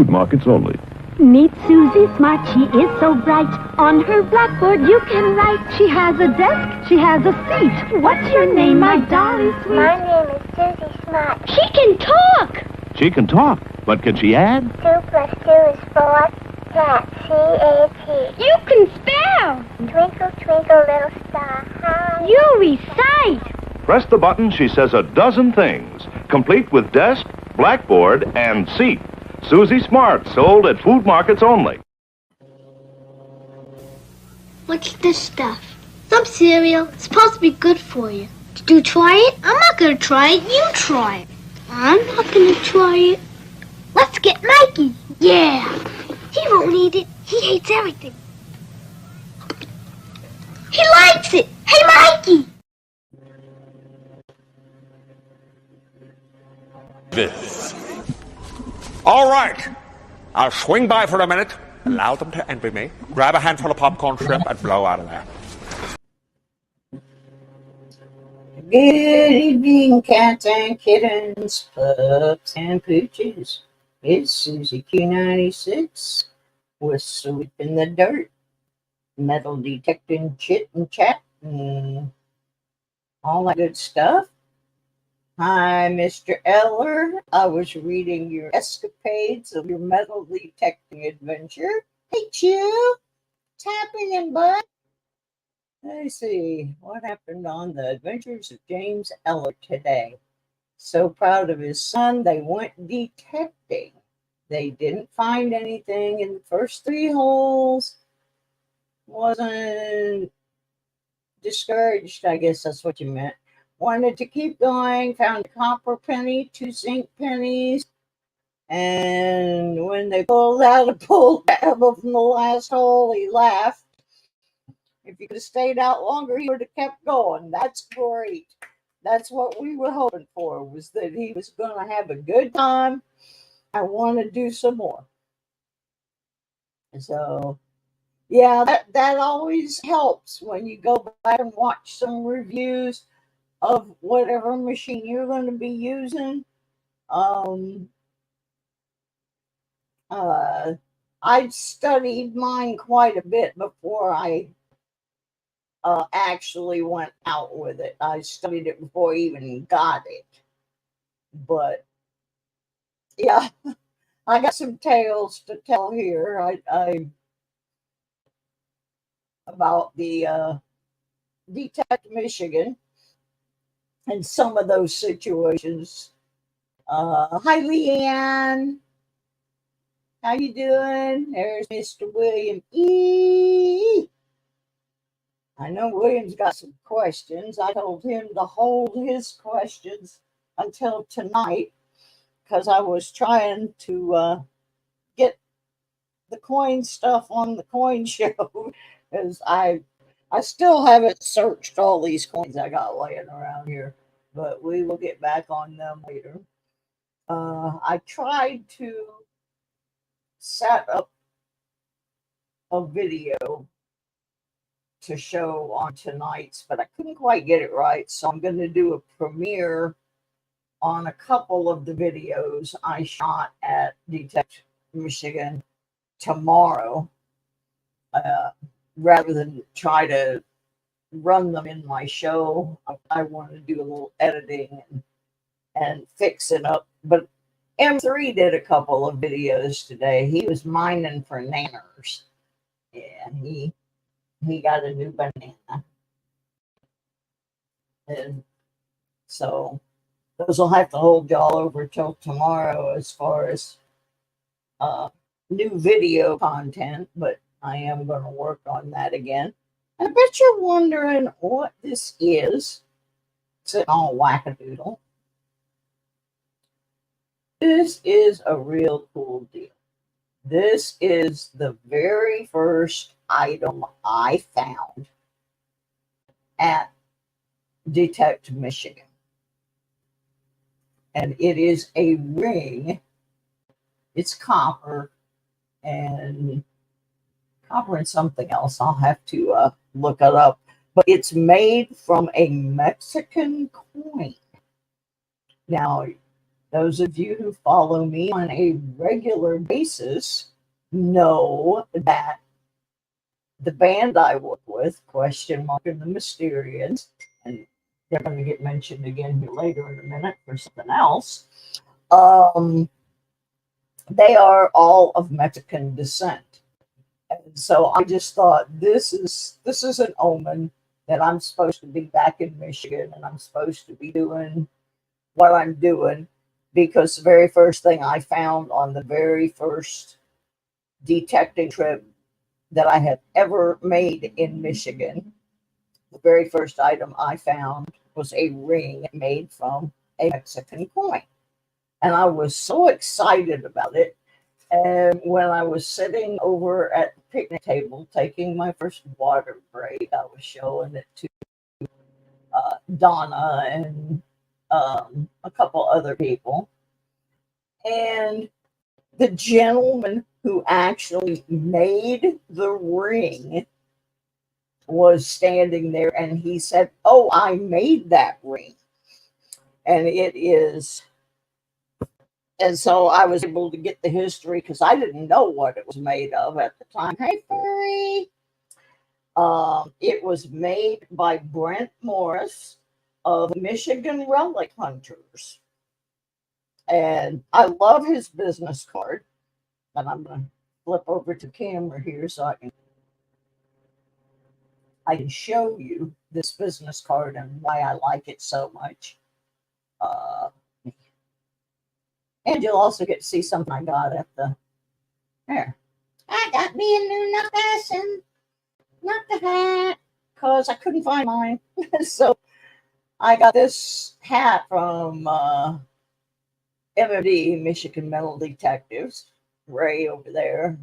food markets only. Meet Susie Smart, she is so bright. On her blackboard you can write. She has a desk, she has a seat. What's your name, my darling sweet? My name is Susie Smart. She can talk! She can talk, but can she add? 2 plus 2 is 4. Cat, C-A-T. You can spell! Twinkle, twinkle, little star, how You recite! Press the button, she says a dozen things, complete with desk, blackboard, and seat. Susie Smart, sold at food markets only. What's this stuff? Some cereal. It's supposed to be good for you. Did you try it? I'm not going to try it. You try it. I'm not going to try it. Let's get Mikey. Yeah. He won't eat it. He hates everything. He likes it. Hey, Mikey. This. All right. I'll swing by for a minute, allow them to envy me, grab a handful of popcorn shrimp, and blow out of there. Good evening, cats and kittens, pups and pooches. It's Susie Q96 with Sweepin the Dirt, metal detecting chit and chat, and all that good stuff. Hi, Mr. Eller. I was reading your escapades of your metal detecting adventure. Hey, Chew. Tapping and butt. Let's see what happened on the Adventures of James Eller today. So proud of his son, they went detecting. They didn't find anything in the first 3 holes. Wasn't discouraged, I guess that's what you meant. Wanted to keep going, found a copper penny, 2 zinc pennies, and when they pulled out a pull tab from the last hole, he laughed. If you could have stayed out longer, he would have kept going. That's great. That's what we were hoping for, was that he was going to have a good time. I want to do some more. So, yeah, that always helps when you go back and watch some reviews of whatever machine you're going to be using. I studied mine quite a bit before I actually went out with it. I studied it before I even got it. But yeah, I got some tales to tell here. I about the Detect Michigan and some of those situations. Hi, Leanne. How you doing? There's Mr. William E. I know William's got some questions. I told him to hold his questions until tonight because I was trying to get the coin stuff on the coin show because I still haven't searched all these coins I got laying around here, but we will get back on them later. I tried to set up a video to show on tonight's, but I couldn't quite get it right, so I'm going to do a premiere on a couple of the videos I shot at Detect Michigan tomorrow, rather than try to run them in my show. I want to do a little editing and fix it up. But M3 did a couple of videos today. He was mining for nanners. Yeah, he got a new banana. And so those will have to hold y'all over till tomorrow as far as new video content, but I am going to work on that again. I bet you're wondering what this is. It's an all wackadoodle. This is a real cool deal. This is the very first item I found at Detect Michigan. And it is a ring. It's copper and something else. I'll have to look it up. But it's made from a Mexican coin. Now, Those of you who follow me on a regular basis know that the band I work with, question mark and the Mysterians, and they're going to get mentioned again here later in a minute for something else. They are all of Mexican descent, and so I just thought this is an omen that I'm supposed to be back in Michigan and I'm supposed to be doing what I'm doing, because the very first thing I found on the very first detecting trip that I had ever made in Michigan, the very first item I found was a ring made from a Mexican coin. And I was so excited about it. And when I was sitting over at the picnic table taking my first water break, I was showing it to Donna and a couple other people. And the gentleman who actually made the ring was standing there, and he said, "Oh, I made that ring." And it is, and so I was able to get the history because I didn't know what it was made of at the time. Hey, Furry. It was made by Brent Morris of Michigan Relic Hunters. And I love his business card. And I'm going to flip over to camera here so I can show you this business card and why I like it so much. And you'll also get to see something I got at the there. I got me a new Nokta Nokta hat because I couldn't find mine. So I got this hat from MMD, Michigan Metal Detectives. Ray over there.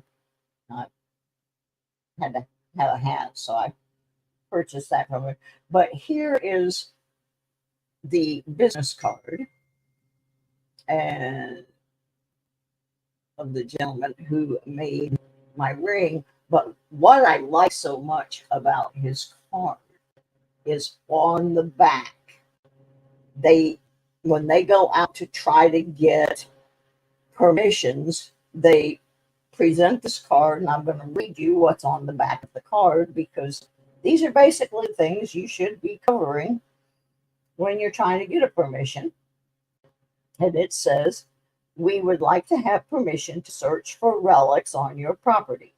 I had to have a hat, so I purchased that from her. But here is the business card and of the gentleman who made my ring. But what I like so much about his card is on the back. When they go out to try to get permissions, they present this card, and I'm going to read you what's on the back of the card, because these are basically things you should be covering when you're trying to get a permission. And it says, "We would like to have permission to search for relics on your property.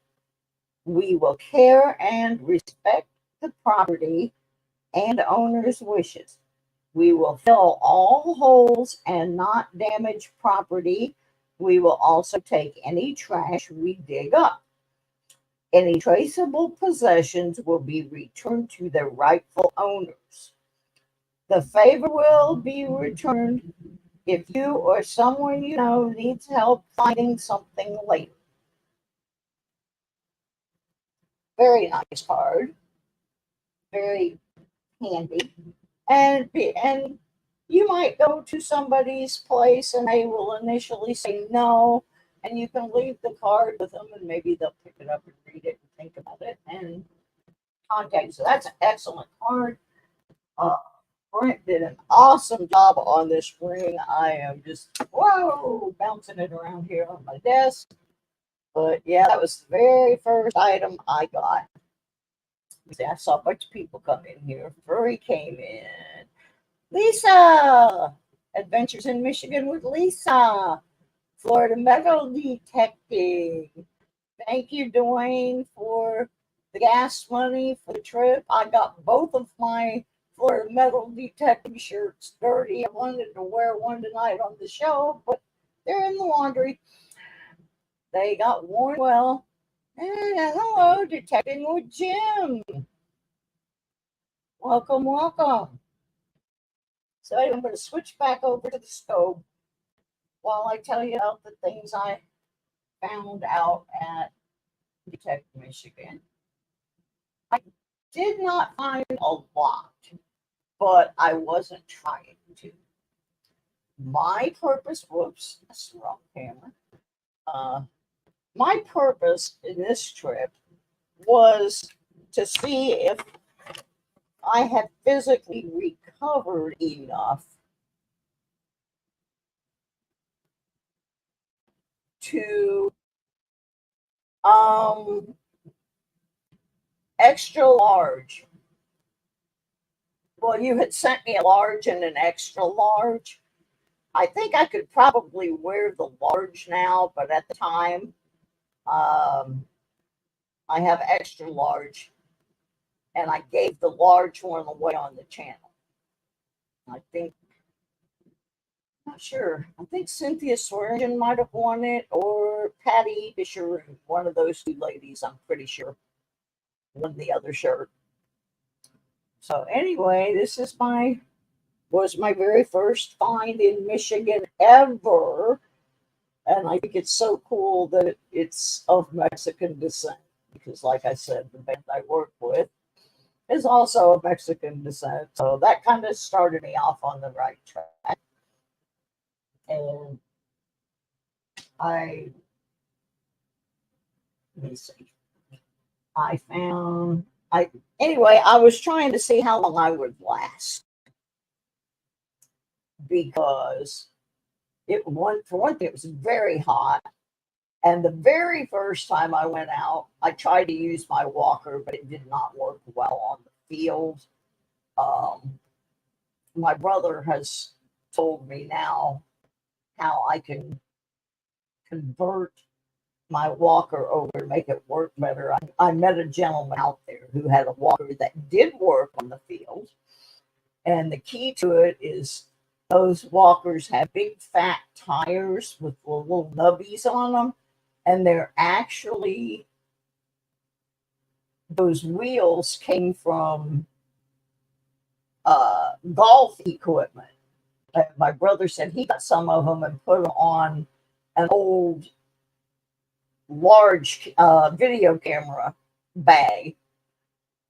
We will care and respect the property and owner's wishes. We will fill all holes and not damage property. We will also take any trash we dig up. Any traceable possessions will be returned to their rightful owners. The favor will be returned if you or someone you know needs help finding something later." Very nice card. Very handy. And you might go to somebody's place and they will initially say no, and you can leave the card with them and maybe they'll pick it up and read it and think about it and contact you. So that's an excellent card. Brent did an awesome job on this ring. I am just, whoa, bouncing it around here on my desk. But yeah, that was the very first item I got. I saw a bunch of people come in here. Furry came in. Lisa! Adventures in Michigan with Lisa. Florida Metal Detective. Thank you, Dwayne, for the gas money for the trip. I got both of my Florida Metal Detective shirts dirty. I wanted to wear one tonight on the show, but they're in the laundry. They got worn well. And hello, Detecting with Jim. Welcome, welcome. So I'm going to switch back over to the stove while I tell you about the things I found out at Detect Michigan. I did not find a lot, but I wasn't trying to. My purpose, whoops, that's the wrong camera. My purpose in this trip was to see if I had physically recovered enough to extra large. Well, you had sent me a large and an extra large. I think I could probably wear the large now, but at the time, I have extra large, and I gave the large one away on the channel. I think, not sure. I think Cynthia Swearingen might have won it, or Patty Fisher, one of those two ladies, I'm pretty sure, won the other shirt. So anyway, this was my very first find in Michigan ever. And I think it's so cool that it's of Mexican descent. Because like I said, the band I work with is also of Mexican descent. So that kind of started me off on the right track. And let me see. Anyway, I was trying to see how long I would last. Because for one thing, it was very hot. And the very first time I went out, I tried to use my walker, but it did not work well on the field. My brother has told me now how I can convert my walker over to make it work better. I met a gentleman out there who had a walker that did work on the field. And the key to it is those walkers have big fat tires with little nubbies on them. And they're actually, those wheels came from golf equipment. My brother said he got some of them and put them on an old large video camera bag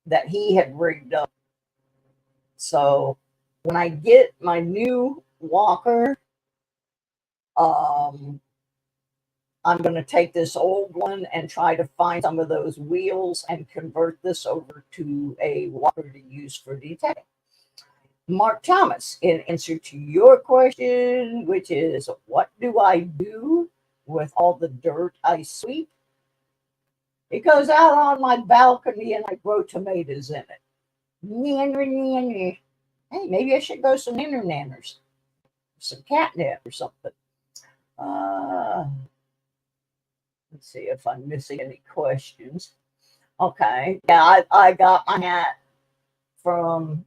that he had rigged up. So when I get my new walker, I'm going to take this old one and try to find some of those wheels and convert this over to a walker to use for detailing. Mark Thomas, in answer to your question, which is, what do I do with all the dirt I sweep? It goes out on my balcony and I grow tomatoes in it. Nanner. Hey, maybe I should grow some nanners. Some catnip or something. Let's see if I'm missing any questions. Okay. Yeah, I got my hat from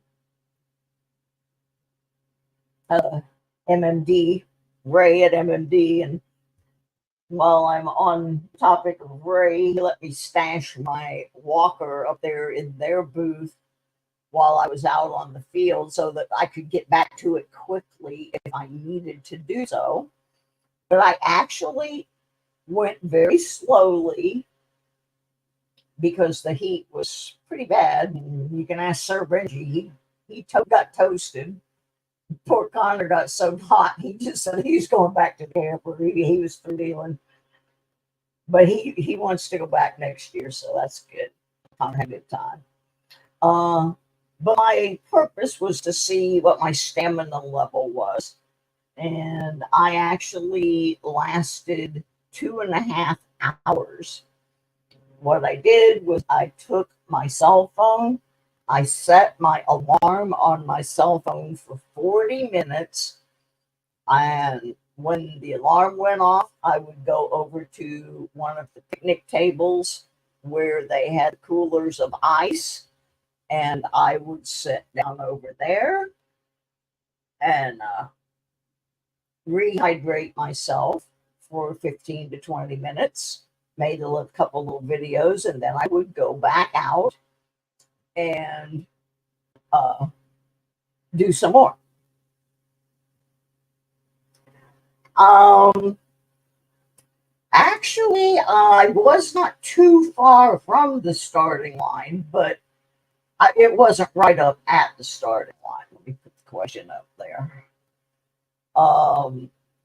MMD, Ray at MMD. And while I'm on topic of Ray, he let me stash my walker up there in their booth while I was out on the field so that I could get back to it quickly if I needed to do so. But I actually went very slowly because the heat was pretty bad. And you can ask Sir Benji. He got toasted. Poor Connor got so hot, he just said he's going back to the camper. He was through dealing. But he wants to go back next year, so that's good. Connor had a good time. But my purpose was to see what my stamina level was. And I actually lasted 2.5 hours. What I did was I took my cell phone, I set my alarm on my cell phone for 40 minutes. And when the alarm went off, I would go over to one of the picnic tables where they had coolers of ice. And I would sit down over there and rehydrate myself for 15 to 20 minutes, made a couple little videos, and then I would go back out and do some more. Actually, I was not too far from the starting line, but it wasn't right up at the starting line. Let me put the question up there.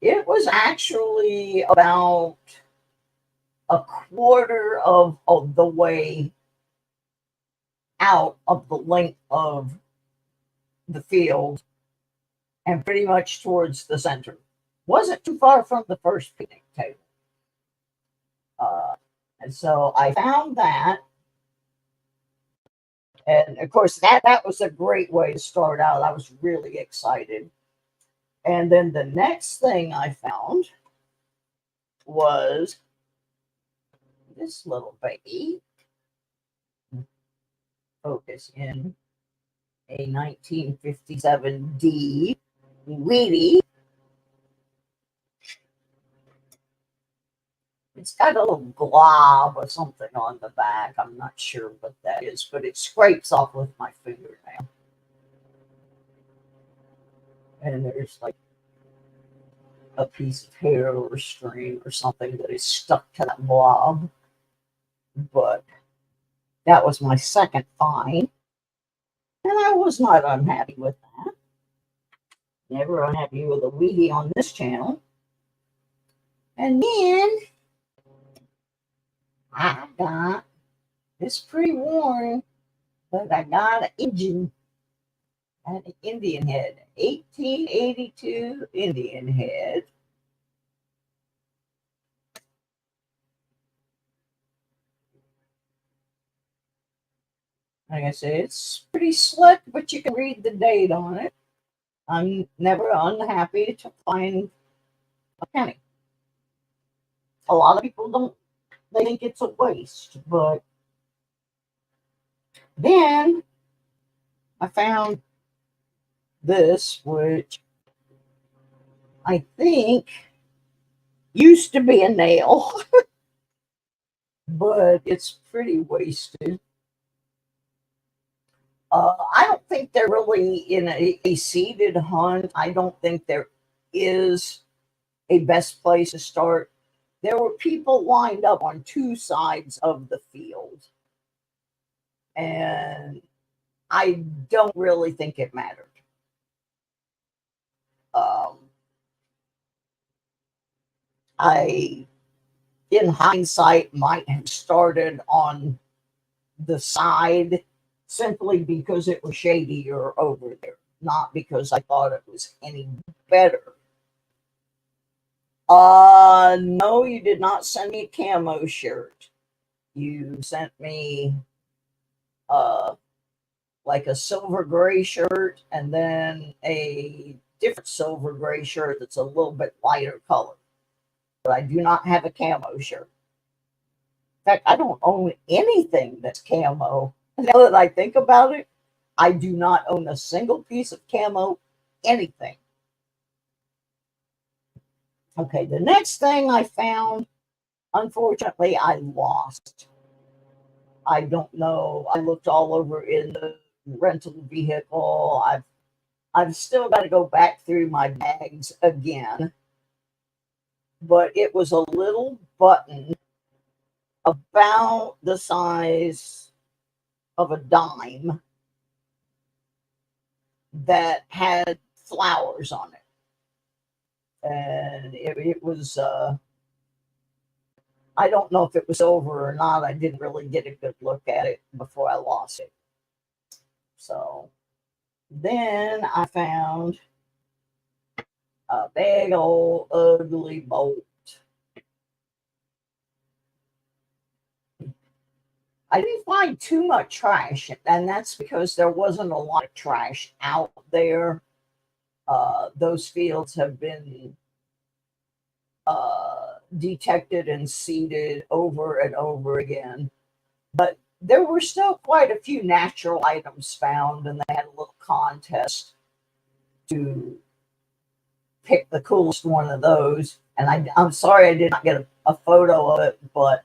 It was actually about a quarter of the way out of the length of the field and pretty much towards the center. Wasn't too far from the first picnic table. And so I found that. And of course, that was a great way to start out. I was really excited. And then the next thing I found was this little baby. Focus in a 1957 D Wheatie. It's got a little glob or something on the back. I'm not sure what that is, but it scrapes off with my fingernail. And there's like a piece of hair or string or something that is stuck to that blob. But that was my second find. And I was not unhappy with that. Never unhappy with a Wheatie on this channel. And then I got, it's pretty worn, but I got an engine and an Indian head. 1882 Indian head. Like I said, it's pretty slick, but you can read the date on it. I'm never unhappy to find a penny. A lot of people don't, they think it's a waste, but then I found this, which I think used to be a nail, but it's pretty wasted. I don't think they're really in a seeded hunt. I don't think there is a best place to start. There were people lined up on two sides of the field, and I don't really think it mattered. I, in hindsight, might have started on the side simply because it was shadier over there, not because I thought it was any better. No, you did not send me a camo shirt. You sent me like a silver gray shirt and then a different silver gray shirt that's a little bit lighter color. But I do not have a camo shirt. In fact, I don't own anything that's camo. Now that I think about it, I do not own a single piece of camo, anything. Okay, the next thing I found, unfortunately, I lost. I don't know. I looked all over in the rental vehicle. I've still got to go back through my bags again. But it was a little button about the size of a dime that had flowers on it. And it was, I don't know if it was over or not. I didn't really get a good look at it before I lost it. So then I found a big old ugly bolt. I didn't find too much trash, and that's because there wasn't a lot of trash out there. Those fields have been detected and seeded over and over again. But there were still quite a few natural items found, and they had a little contest to pick the coolest one of those. And I'm sorry I did not get a photo of it, but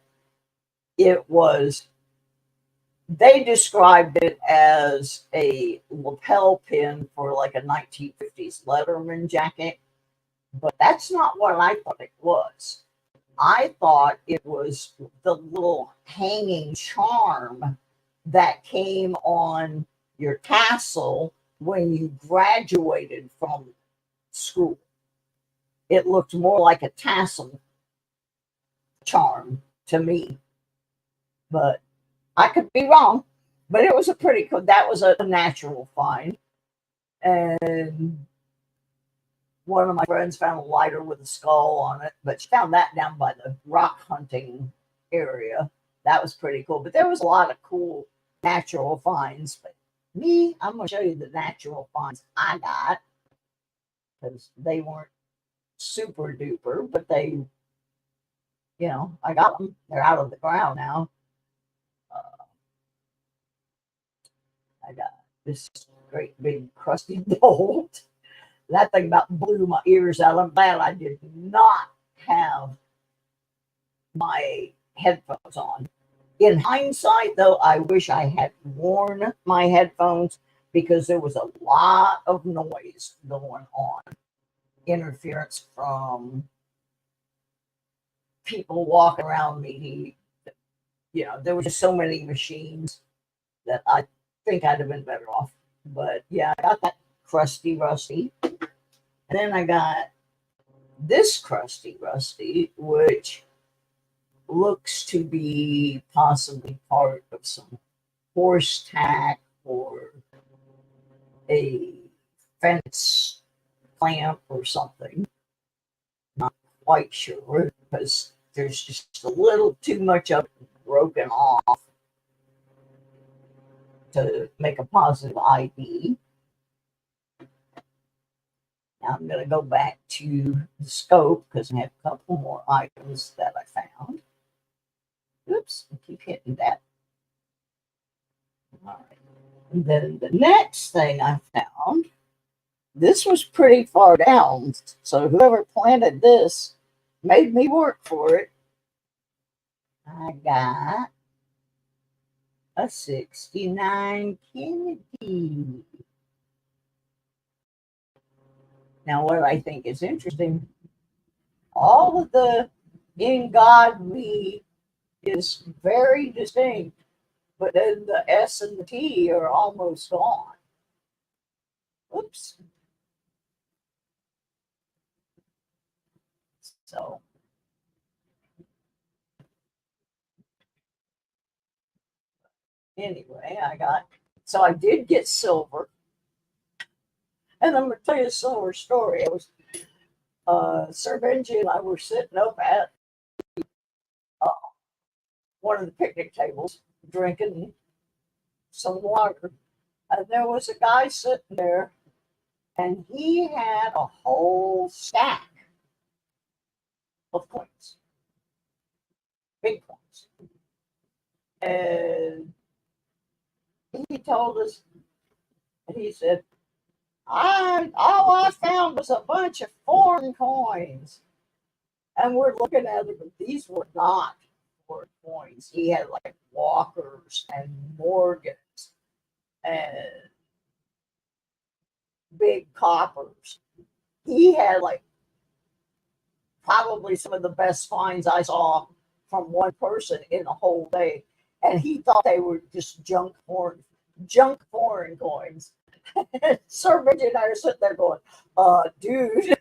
it was, they described it as a lapel pin for like a 1950s Letterman jacket, but that's not what I thought it was. I thought it was the little hanging charm that came on your tassel when you graduated from school. It looked more like a tassel charm to me, but I could be wrong. But it was a pretty cool, that was a natural find. And one of my friends found a lighter with a skull on it, but she found that down by the rock hunting area. That was pretty cool. But there was a lot of cool natural finds. But me, I'm going to show you the natural finds I got, because they weren't super duper, but they, I got them. They're out of the ground now. I got this great big crusty bolt. That thing about blew my ears out. I'm glad I did not have my headphones on. In hindsight, though, I wish I had worn my headphones, because there was a lot of noise going on. Interference from people walking around me. There were just so many machines that I think I'd have been better off. But yeah, I got that crusty rusty. And then I got this crusty rusty, which looks to be possibly part of some horse tack or a fence clamp or something. Not quite sure, because there's just a little too much of it broken off to make a positive ID. Now I'm going to go back to the scope, because I have a couple more items that I found. Oops, I keep hitting that. All right. And then the next thing I found, this was pretty far down, so whoever planted this made me work for it. I got a 69 Kennedy. Now, what I think is interesting, all of the "In God We" is very distinct, but then the S and the T are almost gone. Oops. So, anyway, I did get silver. And I'm going to tell you a silver story. It was Sir Benji and I were sitting up at one of the picnic tables drinking some water. And there was a guy sitting there, and he had a whole stack of coins, big coins. And he told us, and he said, all I found was a bunch of foreign coins. And we're looking at them, but these were not foreign coins. He had like Walkers and Morgans and big coppers. He had like probably some of the best finds I saw from one person in a whole day. And he thought they were just junk foreign coins. Sir Benji and I are sitting there going, dude,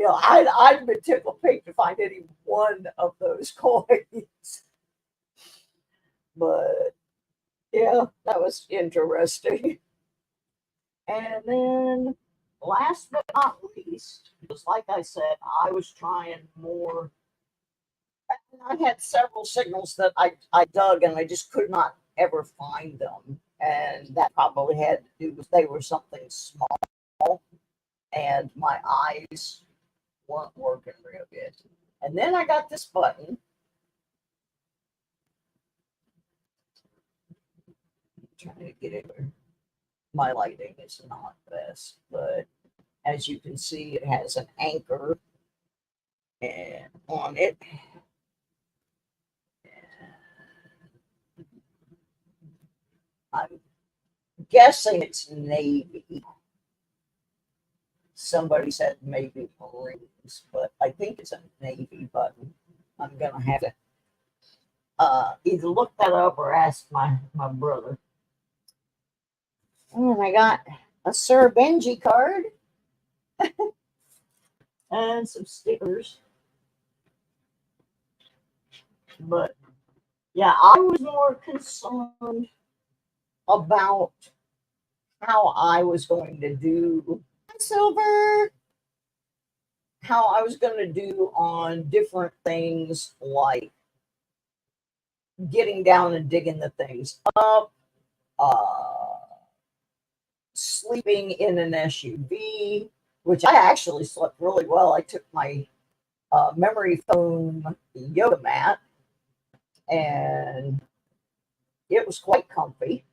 I'd been tickled pink to find any one of those coins. But yeah, that was interesting. And then last but not least, just like I said, I was trying more. I had several signals that I dug, and I just could not ever find them. And that probably had to do with they were something small, and my eyes weren't working real good. And then I got this button. I'm trying to get it where my lighting is not best, but as you can see, it has an anchor and on it. I'm guessing it's Navy. Somebody said maybe Marines, but I think it's a Navy button. I'm going to have to either look that up or ask my brother. And I got a Sir Benji card and some stickers. But yeah, I was more concerned about how I was going to do silver, how I was going to do on different things like getting down and digging the things up, sleeping in an SUV, which I actually slept really well. I took my memory foam yoga mat, and it was quite comfy.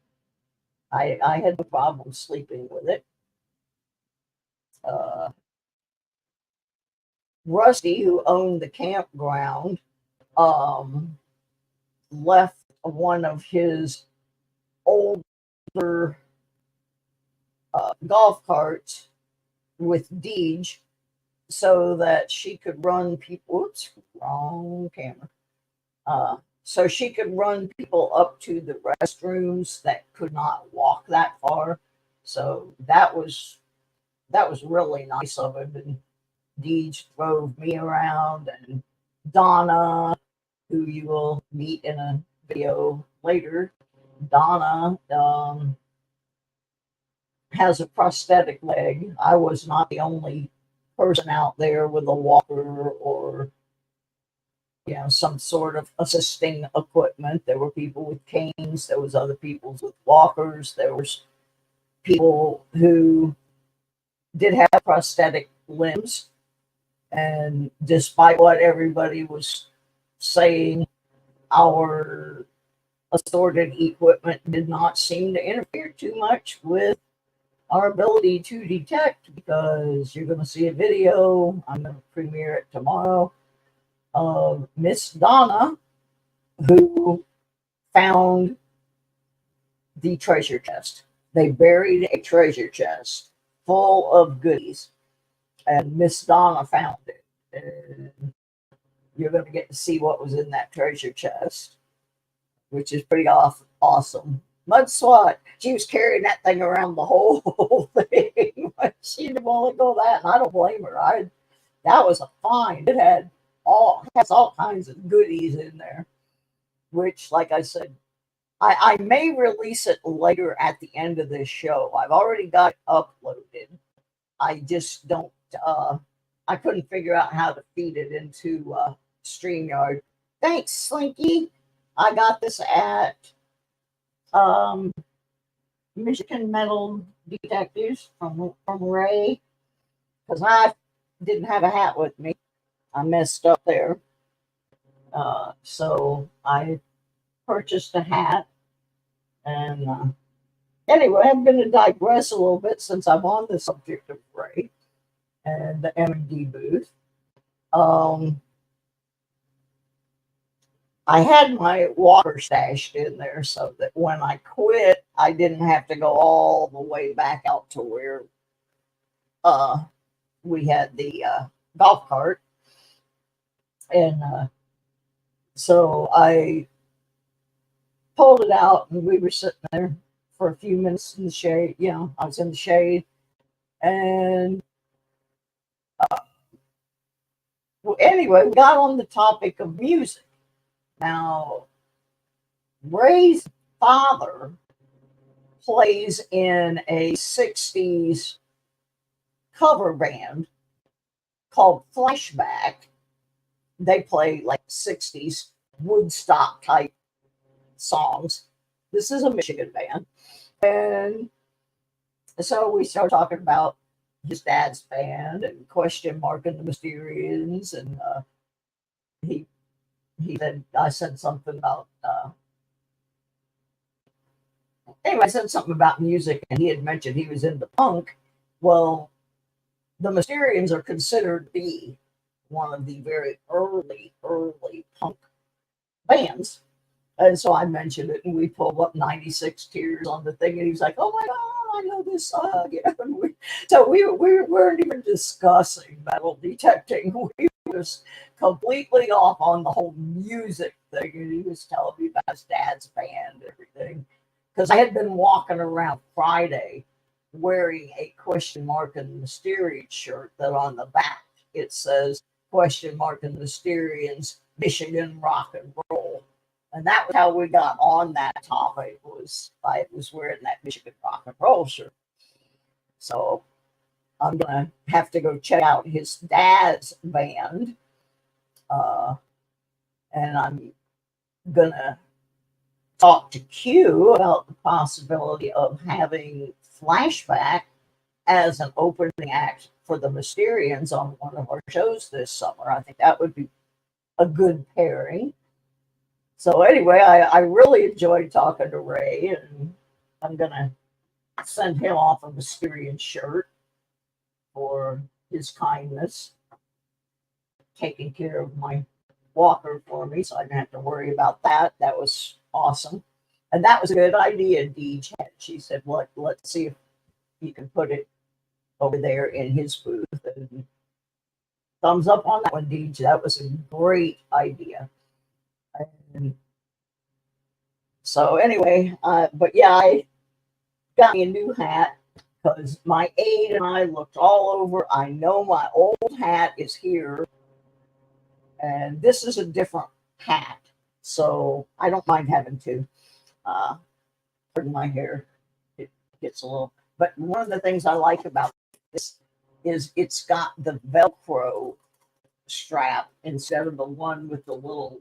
I had no problem sleeping with it. Rusty, who owned the campground, left one of his older golf carts with Deej so that she could run people. Oops, wrong camera. So she could run people up to the restrooms that could not walk that far. So that was really nice of him. And Deej drove me around, and Donna, who you will meet in a video later, Donna has a prosthetic leg. I was not the only person out there with a walker or some sort of assisting equipment. There were people with canes, there was other people with walkers, there was people who did have prosthetic limbs, and despite what everybody was saying, our assorted equipment did not seem to interfere too much with our ability to detect, because you're going to see a video, I'm going to premiere it tomorrow, of Miss Donna, who found the treasure chest. They buried a treasure chest full of goodies, and Miss Donna found it. And you're going to get to see what was in that treasure chest, which is pretty awesome. Mud SWAT. She was carrying that thing around the whole thing. She didn't want to go that, and I don't blame her. That was a find. It has all kinds of goodies in there, which, like I said, I may release it later at the end of this show. I've already got it uploaded. I just don't, I couldn't figure out how to feed it into StreamYard. Thanks, Slinky. I got this at Michigan Metal Detectives from Ray, because I didn't have a hat with me. I messed up there. So I purchased a hat. And anyway, I'm going to digress a little bit since I'm on the subject of Ray and the M&D booth. I had my walker stashed in there so that when I quit, I didn't have to go all the way back out to where we had the golf cart. And so I pulled it out, and we were sitting there for a few minutes in the shade. I was in the shade. And anyway, we got on the topic of music. Now, Ray's father plays in a 60s cover band called Flashback. They play like 60s Woodstock type songs. This is a Michigan band. And so we started talking about his dad's band and Question Mark and the Mysterians. And he said, I said something about, anyway, I said something about music, and he had mentioned he was into punk. Well, the Mysterians are considered to be one of the very early punk bands. And so I mentioned it, and we pulled up 96 Tears on the thing, and he was like, oh my God, I know this song. So we weren't even discussing metal detecting. We were just completely off on the whole music thing, and he was telling me about his dad's band and everything. Because I had been walking around Friday wearing a Question Mark and the Mysterians shirt that on the back it says Question Mark and the Mysterians, Michigan rock and roll. And that was how we got on that topic, I was wearing that Michigan rock and roll shirt. So I'm going to have to go check out his dad's band. And I'm going to talked to Q about the possibility of having Flashback as an opening act for the Mysterians on one of our shows this summer. I think that would be a good pairing. So anyway, I really enjoyed talking to Ray, and I'm going to send him off a Mysterian shirt for his kindness, taking care of my walker for me, so I didn't have to worry about that. That was awesome. And that was a good idea, Deej. She said, let's see if you can put it over there in his booth. And thumbs up on that one, Deej. That was a great idea. And so anyway, but yeah, I got me a new hat because my aide and I looked all over. I know my old hat is here, and this is a different hat, so I don't mind having to. Pardon my hair, it gets a little. But one of the things I like about this is it's got the Velcro strap instead of the one with the little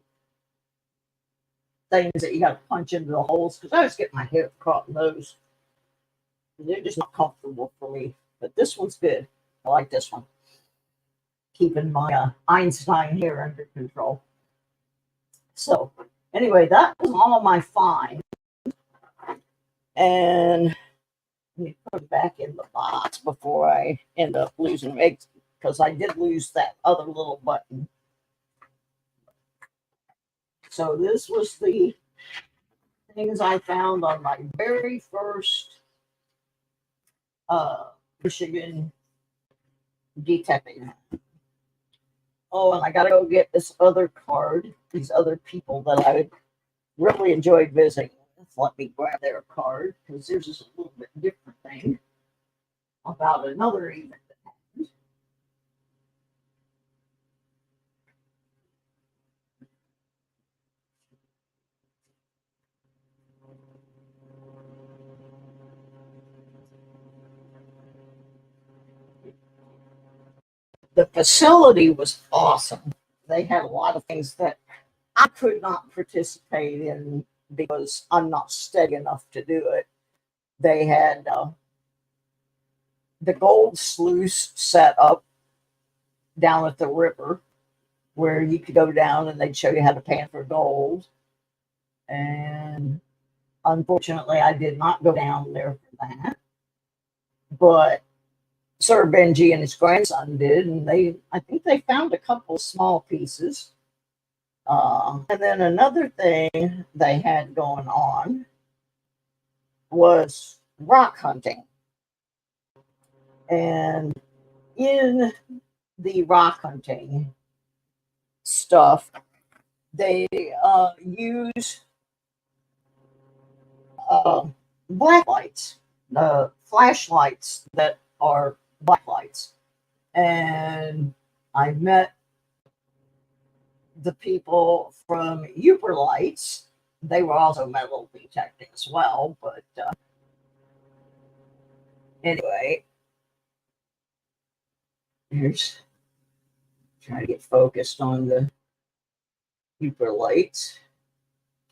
things that you got to punch into the holes. Because I always get my hair caught in those. They're just not comfortable for me. But this one's good. I like this one. Keeping my Einstein hair under control. So anyway, that was all my find. And let me put it back in the box before I end up losing it, because I did lose that other little button. So this was the things I found on my very first Michigan detecting. Oh, and I got to go get this other card, these other people that I really enjoyed visiting. Let me grab their card, because there's just a little bit different thing about another event that happened. The facility was awesome. They had a lot of things that I could not participate in because I'm not steady enough to do it. They had the gold sluice set up down at the river where you could go down and they'd show you how to pan for gold. And unfortunately, I did not go down there for that. But Sir Benji and his grandson did, and I think they found a couple small pieces. And then another thing they had going on was rock hunting. And in the rock hunting stuff, they use black lights, flashlights that are black lights. And I met the people from Uber Lights. They were also metal detecting as well, but anyway, here's trying to get focused on the Uber Lights.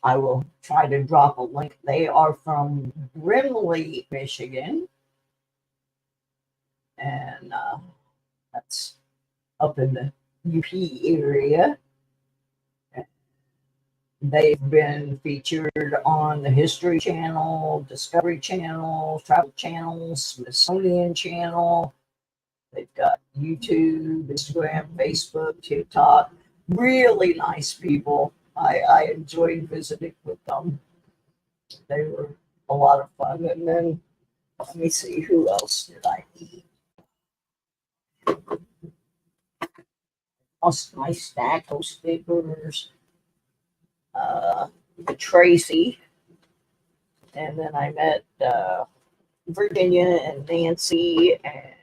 I will try to drop a link. They are from Brimley, Michigan, and that's up in the UP area. They've been featured on the History Channel, Discovery Channel, Travel Channel, Smithsonian Channel. They've got YouTube, Instagram, Facebook, TikTok. Really nice people. I enjoyed visiting with them. They were a lot of fun. And then let me see, who else did I meet? My stack of stickers. Tracy, and then I met Virginia and Nancy, and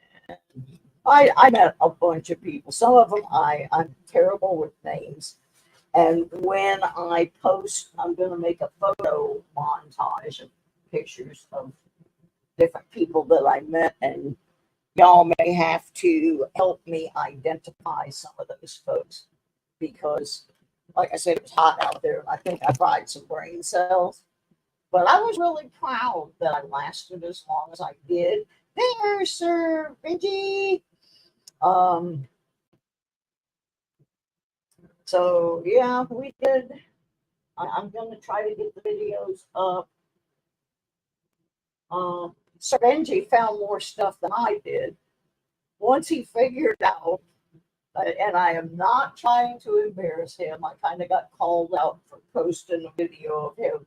I met a bunch of people. Some of them I'm terrible with names, and when I post, I'm going to make a photo montage of pictures of different people that I met, and y'all may have to help me identify some of those folks, because like I said, it was hot out there, and I think I fried some brain cells. But I was really proud that I lasted as long as I did. There, Sir Benji. Um, so yeah, we did. I'm gonna try to get the videos up. Sir Benji found more stuff than I did. Once he figured out, and I am not trying to embarrass him, I kind of got called out for posting a video of him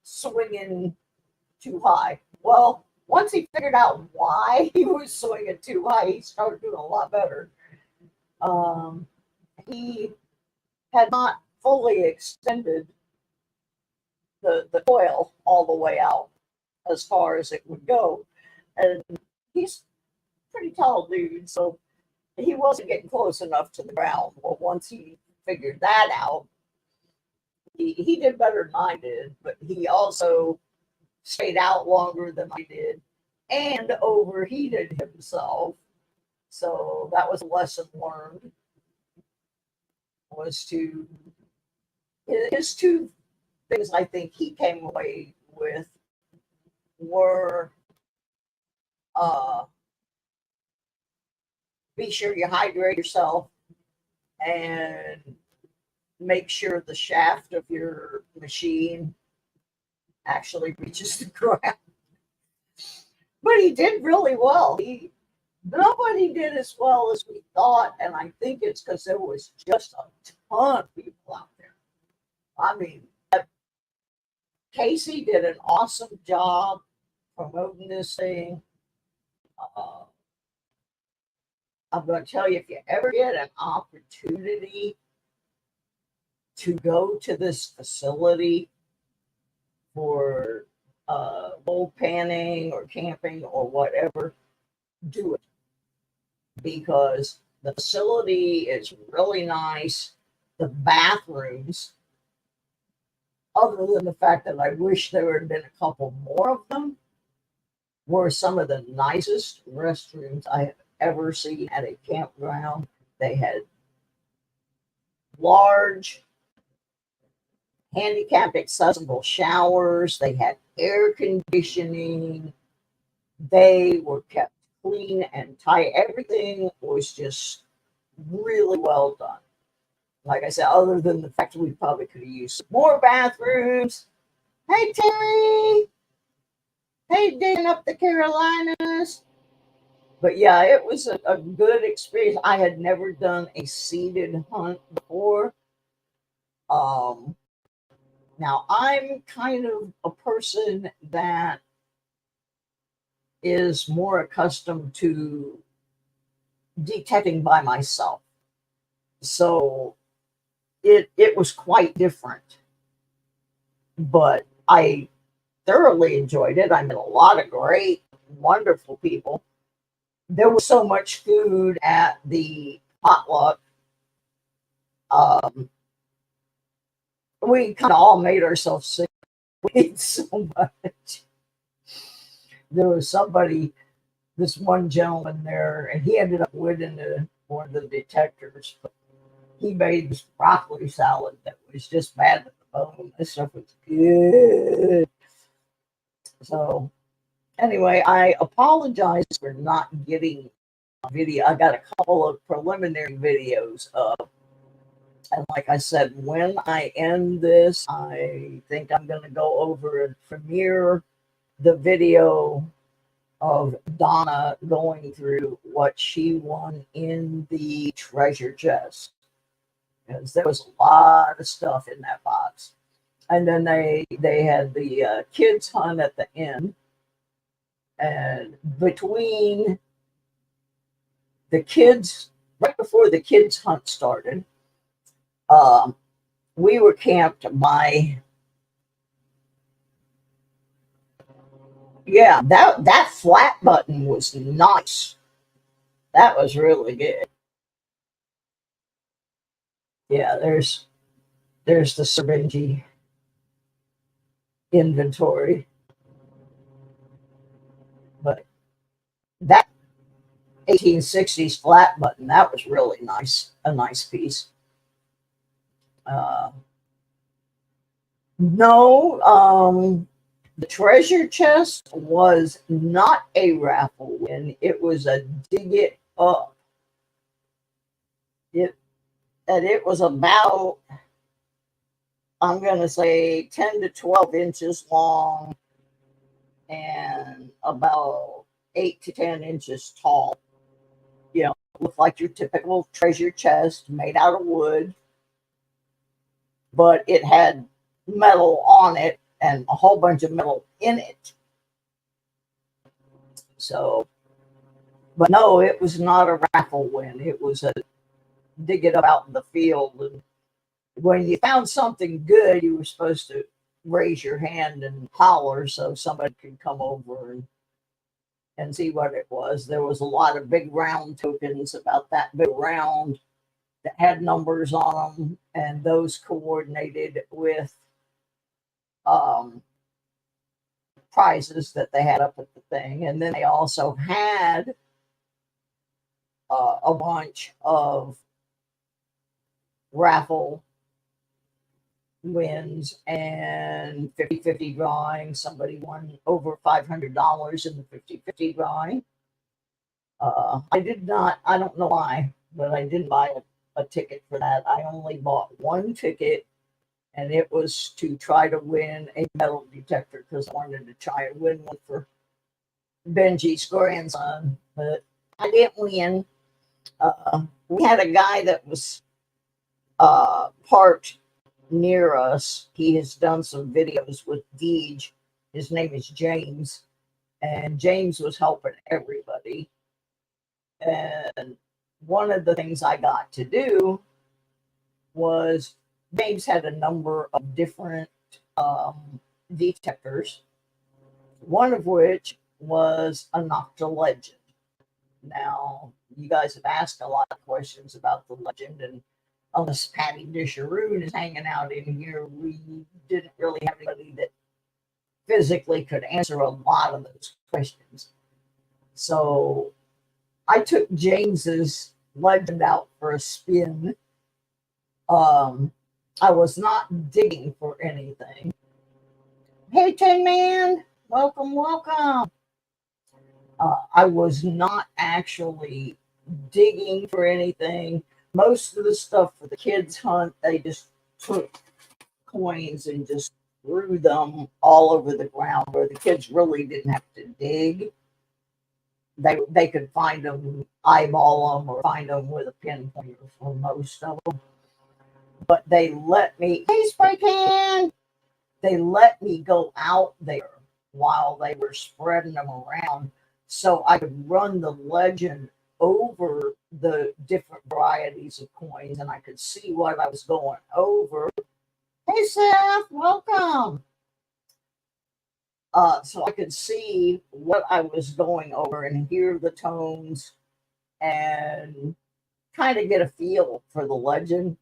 swinging too high. Well, once he figured out why he was swinging too high, he started doing a lot better. He had not fully extended the coil all the way out as far as it would go. And he's a pretty tall dude, so he wasn't getting close enough to the ground. Well, once he figured that out, he did better than I did, but he also stayed out longer than I did and overheated himself. So that was a lesson learned, was to his two things I think he came away with were be sure you hydrate yourself and make sure the shaft of your machine actually reaches the ground. But he did really well. Nobody did as well as we thought, and I think it's because there was just a ton of people out there. I mean, Casey did an awesome job promoting this thing. I'm going to tell you, if you ever get an opportunity to go to this facility for bowl panning or camping or whatever, do it, because the facility is really nice. The bathrooms, other than the fact that I wish there had been a couple more of them, were some of the nicest restrooms I have ever seen at a campground. They had large handicap accessible showers. They had air conditioning. They were kept clean and tight. Everything was just really well done. Like I said, other than the fact we probably could have used more bathrooms. Hey, Terry. Hey, digging up the Carolinas. But yeah, it was a good experience. I had never done a seated hunt before. Now, I'm kind of a person that is more accustomed to detecting by myself. So it was quite different. But I thoroughly enjoyed it. I met a lot of great, wonderful people. There was so much food at the potluck. We kind of all made ourselves sick. We ate so much. There was somebody, this one gentleman there, and he ended up winning one of the detectors. But he made this broccoli salad that was just bad at the bone. This stuff was good. So anyway, I apologize for not getting a video. I got a couple of preliminary videos up. And like I said, when I end this, I think I'm going to go over and premiere the video of Donna going through what she won in the treasure chest. Because there was a lot of stuff in that box. And then they had the kids hunt at the end. And between the kids, right before the kids hunt started, we were camped by, yeah, that flat button was nice. That was really good. Yeah, there's the syringe inventory. But that 1860s flat button, that was really nice, a nice piece. No, The treasure chest was not a raffle win. It was a dig it up. It was about, I'm going to say, 10 to 12 inches long and about 8 to 10 inches tall. You know, looked like your typical treasure chest made out of wood, but it had metal on it and a whole bunch of metal in it. So, but no, it was not a raffle win. It was a dig it up out in the field. And when you found something good, you were supposed to raise your hand and holler so somebody could come over and see what it was. There was a lot of big round tokens, about that big round, that had numbers on them, and those coordinated with prizes that they had up at the thing. And then they also had a bunch of raffle wins and 50-50 drawing. Somebody won over $500 in the 50-50 drawing. I don't know why, but I didn't buy a ticket for that. I only bought one ticket, and it was to try to win a metal detector because I wanted to try and win one for Benji's grandson, but I didn't win. We had a guy that was parked near us. He has done some videos with Deej. His name is James, and James was helping everybody. And one of the things I got to do was, James had a number of different detectors, one of which was a Nokta legend. Now, you guys have asked a lot of questions about the legend, and unless Patty Disharoon is hanging out in here, we didn't really have anybody that physically could answer a lot of those questions. So I took James's legend out for a spin. I was not digging for anything. Hey, Tin Man, welcome, welcome. I was not actually digging for anything. Most of the stuff for the kids' hunt, they just took coins and just threw them all over the ground where the kids really didn't have to dig. They could find them, eyeball them, or find them with a pinpointer for most of them. But they let me, hey, Spray Can! They let me go out there while they were spreading them around so I could run the legend over the different varieties of coins, and I could see what I was going over. Hey, Seth, welcome. So I could see what I was going over and hear the tones and kind of get a feel for the legend.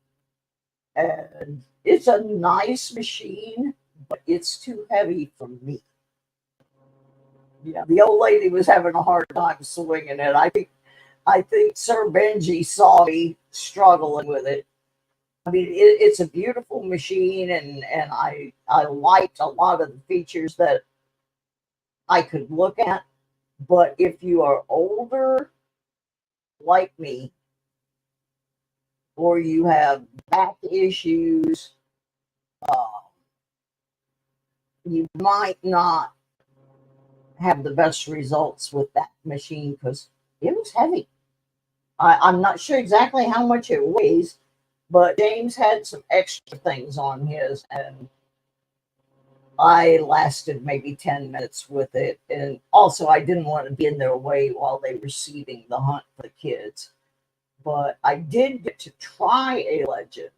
And it's a nice machine, but it's too heavy for me. Yeah, the old lady was having a hard time swinging it. I think Sir Benji saw me struggling with it. I mean, it's a beautiful machine, and I liked a lot of the features that I could look at. But if you are older, like me, or you have back issues, you might not have the best results with that machine because it was heavy. I'm not sure exactly how much it weighs, but James had some extra things on his, and I lasted maybe 10 minutes with it. And also, I didn't want to be in their way while they were seeding the hunt for the kids. But I did get to try a legend.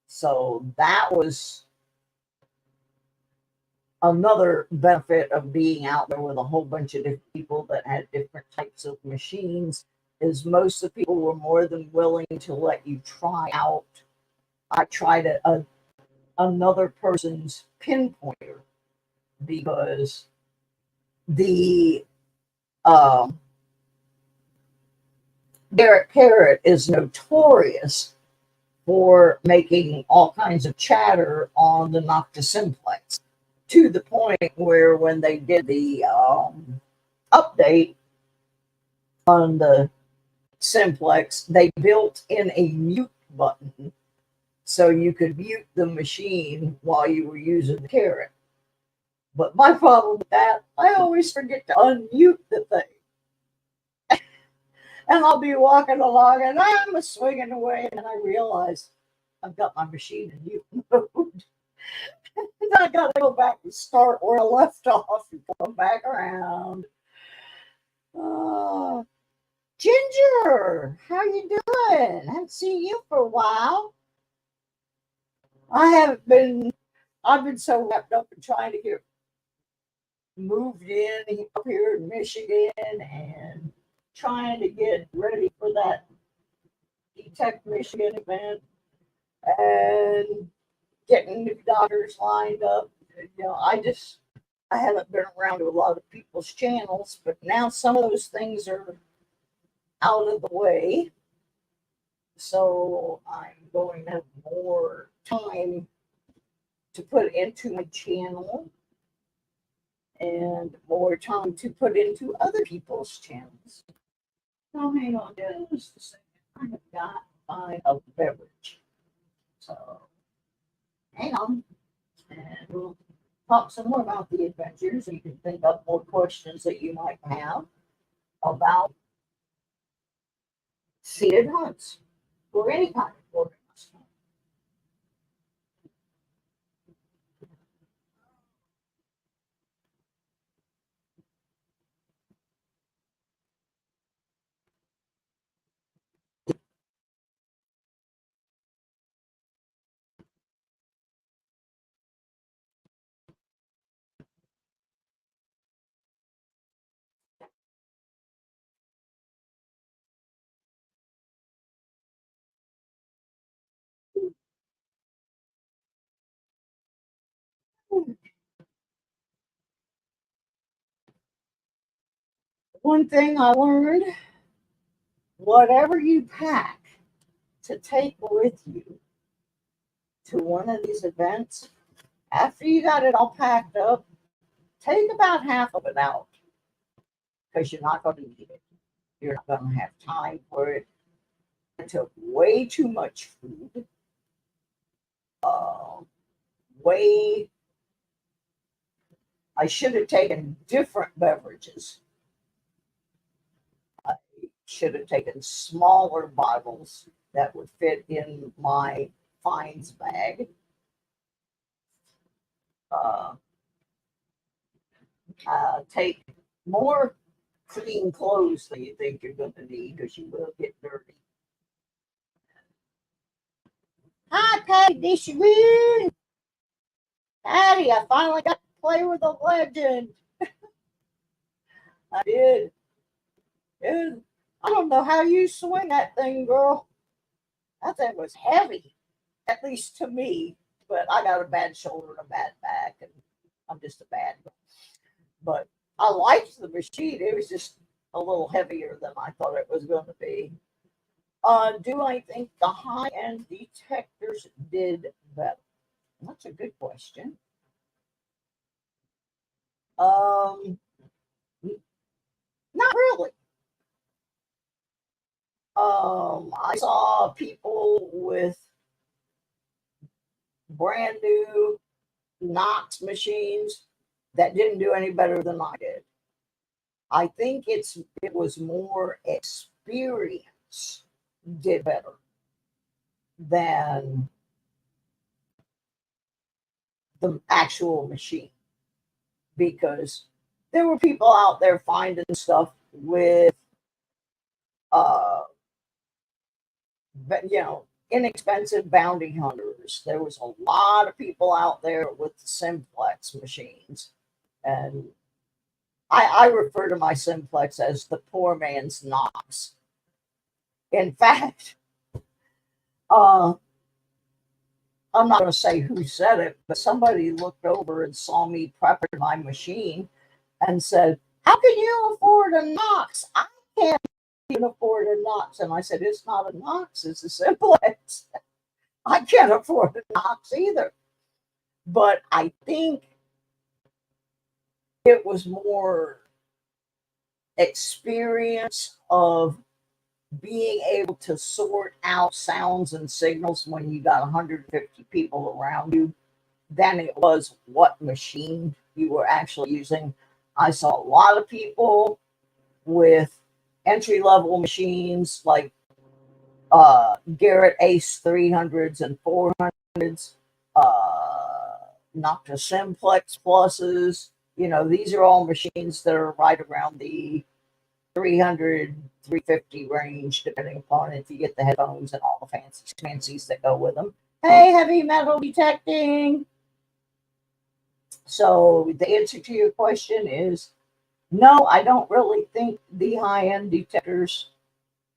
So that was another benefit of being out there with a whole bunch of different people that had different types of machines, is most of the people were more than willing to let you try out. I tried another person's pinpointer because the Derek Parrott is notorious for making all kinds of chatter on the Nokta Simplex. to the point where when they did the update on the Simplex, they built in a mute button so you could mute the machine while you were using the carrot. But my problem with that, I always forget to unmute the thing. And I'll be walking along and I'm swinging away and I realize I've got my machine in mute mode. And I got to go back and start where I left off and come back around. Ginger, how you doing? I haven't seen you for a while. I've been so wrapped up in trying to get moved in up here in Michigan and trying to get ready for that Detect Michigan event and getting new doctors lined up. You know, I haven't been around to a lot of people's channels, but now some of those things are out of the way. So I'm going to have more time to put into my channel and more time to put into other people's channels. So hang on just a second. I have got to find a beverage. So hang on. And we'll talk some more about the adventures. You can think up more questions that you might have about seated hunts or any kind of organized hunt. One thing I learned, whatever you pack to take with you to one of these events, after you got it all packed up, take about half of it out because you're not going to need it. You're not going to have time for it. I took way too much food. I should have taken different beverages. I should have taken smaller bottles that would fit in my fines bag. Take more clean clothes than you think you're going to need because you will get dirty. Hi, Patty Disharoo. Patty, I finally got to play with a legend. I did. I don't know how you swing that thing, girl. That thing was heavy, at least to me. But I got a bad shoulder and a bad back, and I'm just a bad girl. But I liked the machine. It was just a little heavier than I thought it was going to be. Do I think the high-end detectors did better? That's a good question. Not really. I saw people with brand new Knox machines that didn't do any better than I did. I think it was more experience did better than the actual machine, because there were people out there finding stuff with inexpensive bounty hunters. There was a lot of people out there with the Simplex machines, and I refer to my Simplex as the poor man's Knox. In fact, I'm not going to say who said it, but somebody looked over and saw me prepping my machine and said, "How can you afford a Knox? I can't even afford a Knox." And I said, "It's not a Knox, it's a Simplex." I can't afford a Knox either. But I think it was more experience of being able to sort out sounds and signals when you got 150 people around you than it was what machine you were actually using. I saw a lot of people with entry level machines like Garrett Ace 300s and 400s, Nokta Simplex Pluses. You know, these are all machines that are right around the 300, 350 range, depending upon if you get the headphones and all the fancies that go with them. Hey, heavy metal detecting. So the answer to your question is no, I don't really think the high-end detectors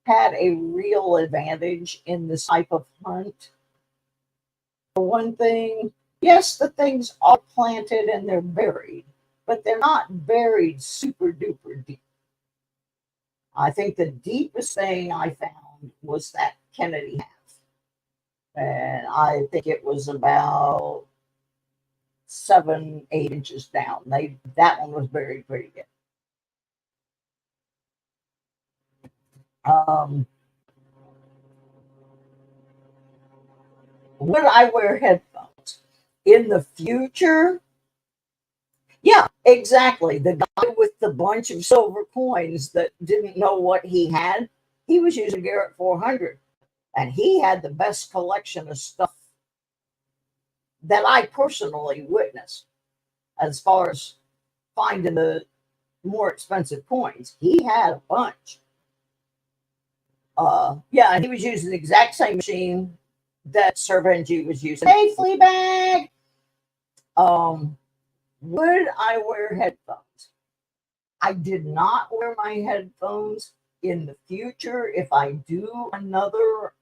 had a real advantage in this type of hunt. For one thing, yes, the things are planted and they're buried, but they're not buried super duper deep. I think the deepest thing I found was that Kennedy half. And I think it was about 7, 8 inches down. That one was buried pretty good. Would I wear headphones in the future? Yeah, exactly. The guy with the bunch of silver coins that didn't know what he had, he was using Garrett 400, and he had the best collection of stuff that I personally witnessed as far as finding the more expensive coins. He had a bunch. Yeah, and he was using the exact same machine that Sir Benji was using. Hey, Fleabag! Would I wear headphones? I did not wear my headphones. In the future, if I do another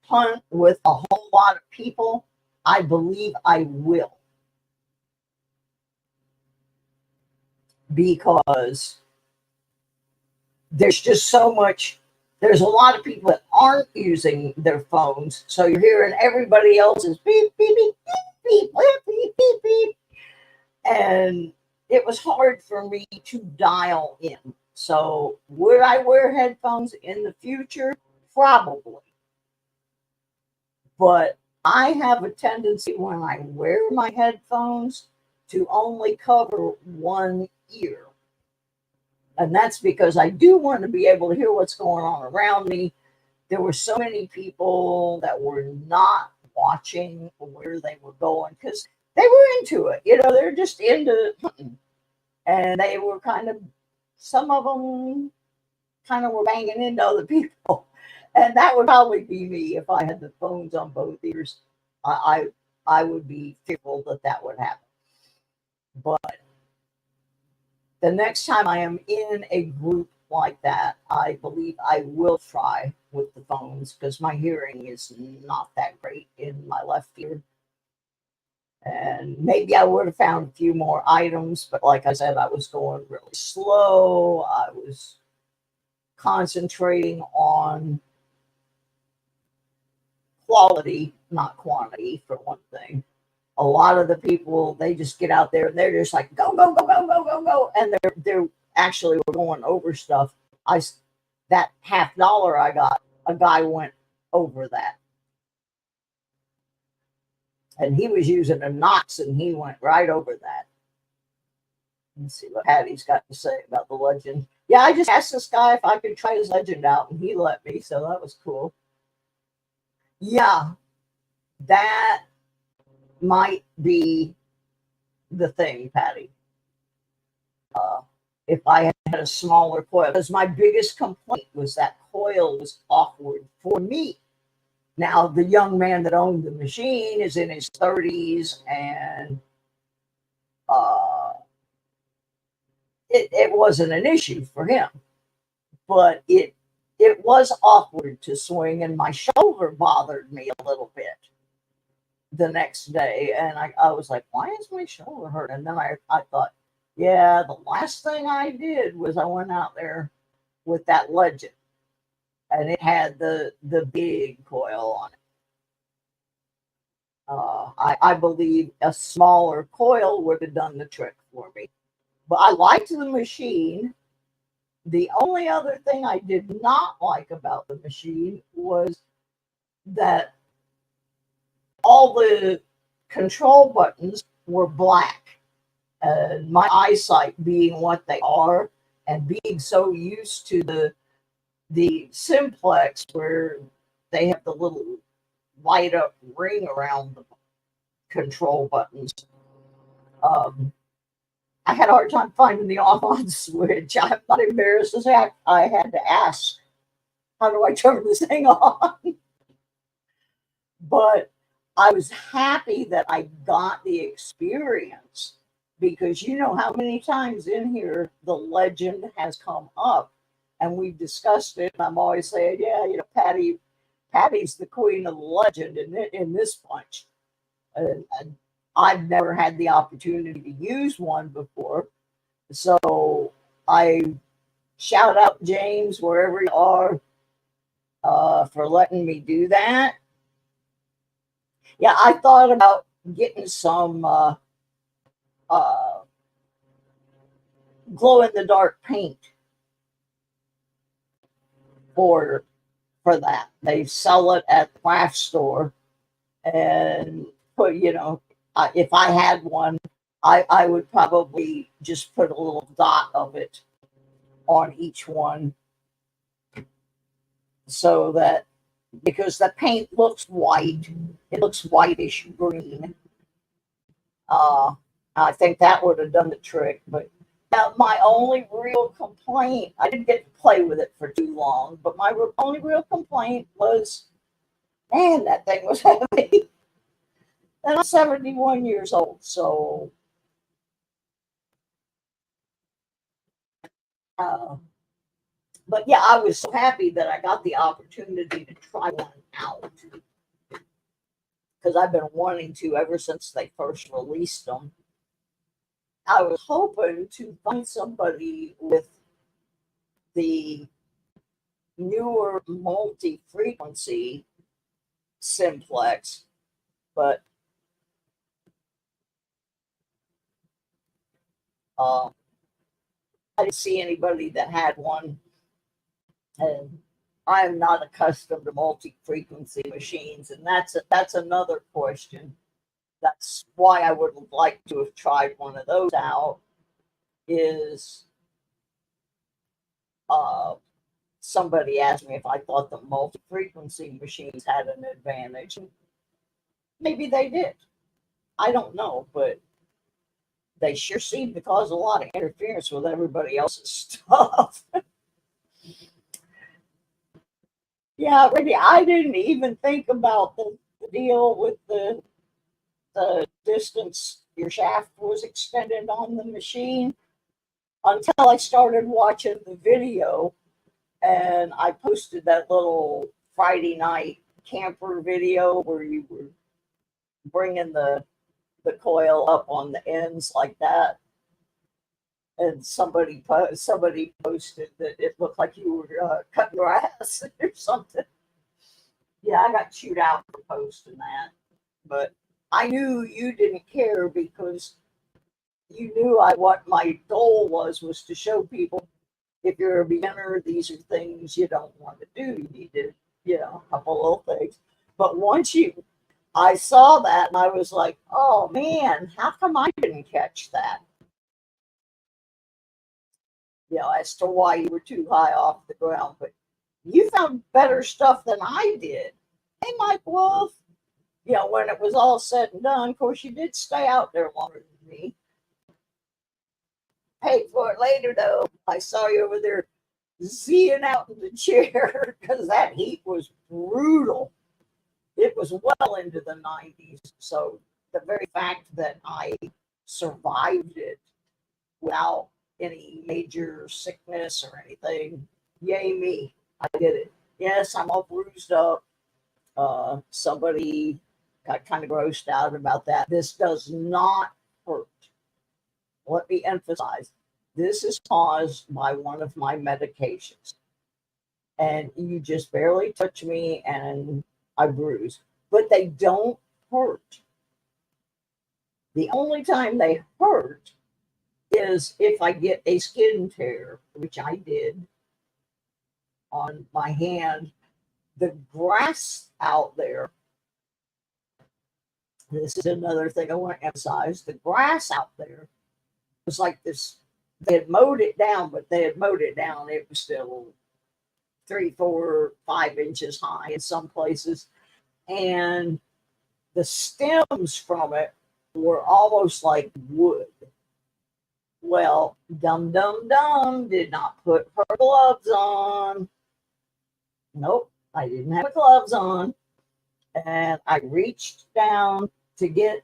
hunt with a whole lot of people, I believe I will. Because there's just so much, there's a lot of people that aren't using their phones. So you're hearing everybody else's beep, beep, beep, beep, beep, beep, beep, beep. And it was hard for me to dial in. So would I wear headphones in the future? Probably. But I have a tendency when I wear my headphones to only cover one ear. And that's because I do want to be able to hear what's going on around me. There were so many people that were not watching where they were going because they were into it. You know, they're just into hunting. And they were kind of, some of them kind of were banging into other people. And that would probably be me if I had the phones on both ears. I would be fearful that would happen. But the next time I am in a group like that, I believe I will try with the phones because my hearing is not that great in my left ear. And maybe I would have found a few more items, but like I said, I was going really slow. I was concentrating on quality, not quantity, for one thing. A lot of the people, they just get out there and they're just like, go, go, go, go, go, go, go. And they're actually were going over stuff. That $50 I got, a guy went over that. And he was using a Knox and he went right over that. Let's see what Patty's got to say about the legend. Yeah, I just asked this guy if I could try his legend out and he let me, so that was cool. Yeah, that might be the thing, Patty. If I had a smaller coil, because my biggest complaint was that coil was awkward for me. Now, the young man that owned the machine is in his 30s, and it wasn't an issue for him. But it was awkward to swing, and my shoulder bothered me a little bit the next day. And I was like, why is my shoulder hurt? And then I thought, yeah, the last thing I did was I went out there with that legend. And it had the big coil on it. I believe a smaller coil would have done the trick for me. But I liked the machine. The only other thing I did not like about the machine was that all the control buttons were black. My eyesight being what they are, and being so used to the simplex where they have the little light up ring around the control buttons. I had a hard time finding the off-on switch. I'm not embarrassed to say I had to ask, how do I turn this thing on? But I was happy that I got the experience, because you know how many times in here the legend has come up and we've discussed it. And I'm always saying, yeah, Patty's the queen of the legend in this bunch. And I've never had the opportunity to use one before. So I shout out James, wherever you are, for letting me do that. Yeah, I thought about getting some glow-in-the-dark paint for that. They sell it at the craft store, and put, if I had one, I would probably just put a little dot of it on each one, so that, because the paint looks white, it looks whitish green. I think that would have done the trick. But my only real complaint, I didn't get to play with it for too long, but my only real complaint was, man, that thing was heavy. And I'm 71 years old, so but yeah, I was so happy that I got the opportunity to try one out, because I've been wanting to ever since they first released them. I was hoping to find somebody with the newer multi-frequency simplex, but I didn't see anybody that had one, and I am not accustomed to multi-frequency machines, and that's another question. That's why I would have liked to have tried one of those out. Is somebody asked me if I thought the multi-frequency machines had an advantage. Maybe they did. I don't know, but they sure seem to cause a lot of interference with everybody else's stuff. Yeah, really, I didn't even think about the deal with the distance your shaft was extended on the machine until I started watching the video, and I posted that little Friday night camper video where you were bringing the coil up on the ends like that, and somebody posted that it looked like you were cutting grass or something. Yeah, I got chewed out for posting that, but I knew you didn't care, because you knew what my goal was to show people, if you're a beginner, these are things you don't want to do. You need to, a couple little things. But once I saw that, and I was like, oh man, how come I didn't catch that? As to why you were too high off the ground. But you found better stuff than I did. Hey, Mike Wolf. When it was all said and done, of course, you did stay out there longer than me. Paid for it later, though. I saw you over there Zing out in the chair, because that heat was brutal. It was well into the 90s. So the very fact that I survived it without any major sickness or anything, yay me, I did it. Yes, I'm all bruised up. Somebody got kind of grossed out about that. This does not hurt. Let me emphasize, this is caused by one of my medications. And you just barely touch me and I bruise. But they don't hurt. The only time they hurt is if I get a skin tear, which I did on my hand. The grass out there, this is another thing I want to emphasize, the grass out there was like this. They had mowed it down, but they had mowed it down. It was still 3, 4, 5 inches high in some places. And the stems from it were almost like wood. Well, Dum Dum Dum did not put her gloves on. Nope, I didn't have gloves on. And I reached down to get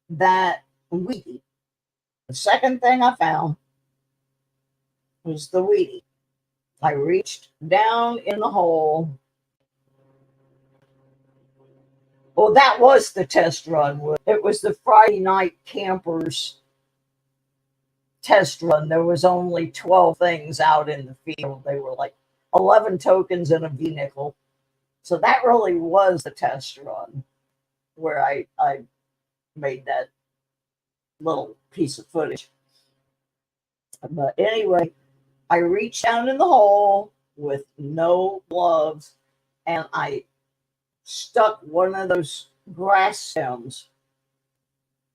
that weedy. The second thing I found was the weedy. I reached down in the hole. Well, that was the test run. It was the Friday night campers test run. There was only 12 things out in the field. They were like 11 tokens and a V-nickel. So that really was the test run where I made that little piece of footage. But anyway, I reached down in the hole with no gloves and I stuck one of those grass stems,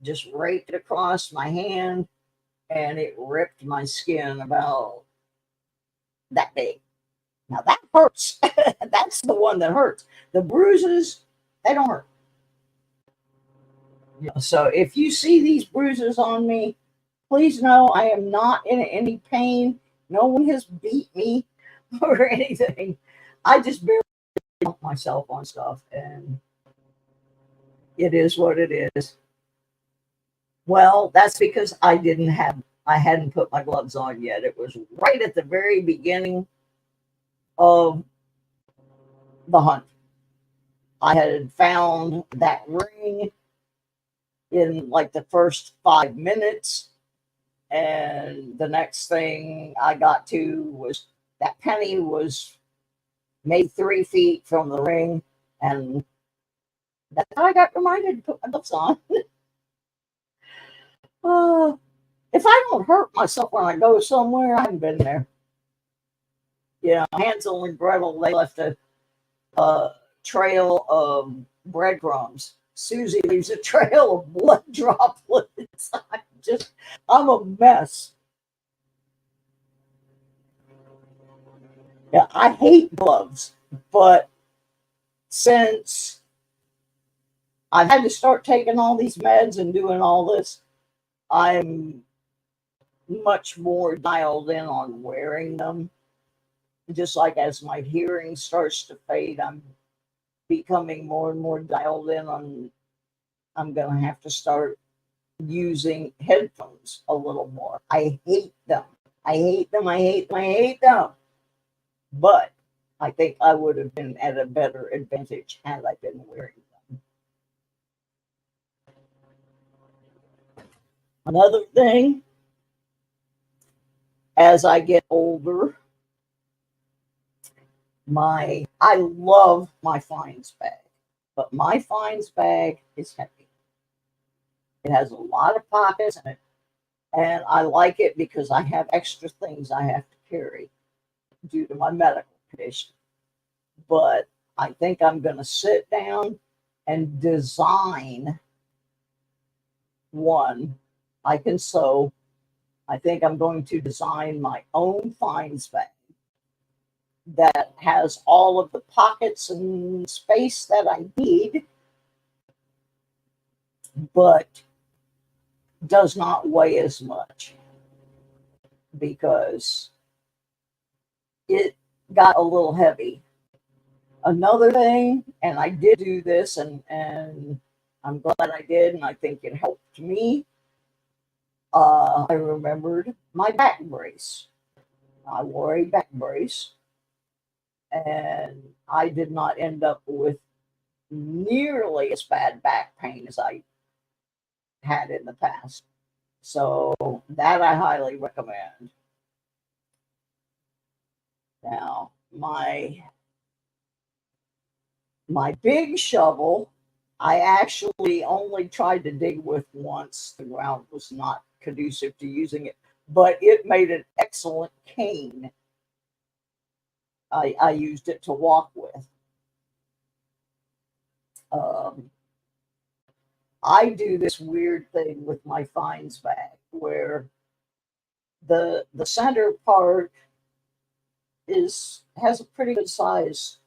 just raked it across my hand, and it ripped my skin about that big. Now that hurts. That's the one that hurts. The bruises, they don't hurt. So if you see these bruises on me, please know I am not in any pain. No one has beat me or anything. I just barely help myself on stuff, and it is what it is. Well, that's because I hadn't put my gloves on yet. It was right at the very beginning of the hunt. I had found that ring in like the first 5 minutes. And the next thing I got to was that penny was maybe 3 feet from the ring. And that's how I got reminded to put my gloves on. If I don't hurt myself when I go somewhere, I haven't been there. Hansel and Gretel, they left a trail of breadcrumbs. Susie leaves a trail of blood droplets. I'm a mess. Yeah, I hate gloves, but since I've had to start taking all these meds and doing all this, I'm much more dialed in on wearing them. Just like as my hearing starts to fade, I'm becoming more and more dialed in on I'm going to have to start using headphones a little more. I hate them. I hate them. I hate them. I hate them. But I think I would have been at a better advantage had I been wearing them. Another thing, as I get older, I love my finds bag, but my finds bag is heavy. It has a lot of pockets in it, and I like it because I have extra things I have to carry due to my medical condition. But I think I'm going to sit down and design one. I can sew. I think I'm going to design my own finds bag that has all of the pockets and space that I need, but does not weigh as much because it got a little heavy. Another thing, and I did do this, and I'm glad I did, and I think it helped me. I remembered my back brace. I wore a back brace, and I did not end up with nearly as bad back pain as I had in the past. So that I highly recommend. Now, my big shovel I actually only tried to dig with once. The ground was not conducive to using it, but it made an excellent cane. I used it to walk with. Um, I do this weird thing with my finds bag where the center part has a pretty good size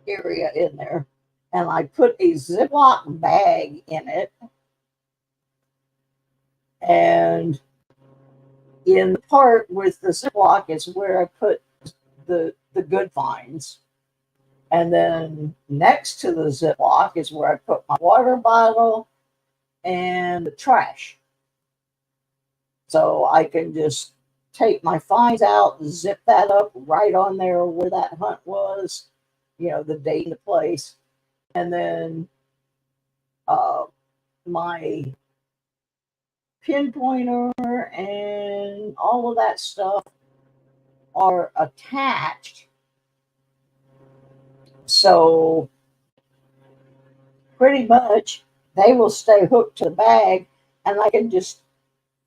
area in there, and I put a Ziploc bag in it, and in the part with the Ziploc is where I put the good finds. And then next to the Ziploc is where I put my water bottle and the trash. So I can just take my finds out, zip that up right on there where that hunt was, the date and the place. And then my pinpointer and all of that stuff are attached. So pretty much they will stay hooked to the bag, and I can just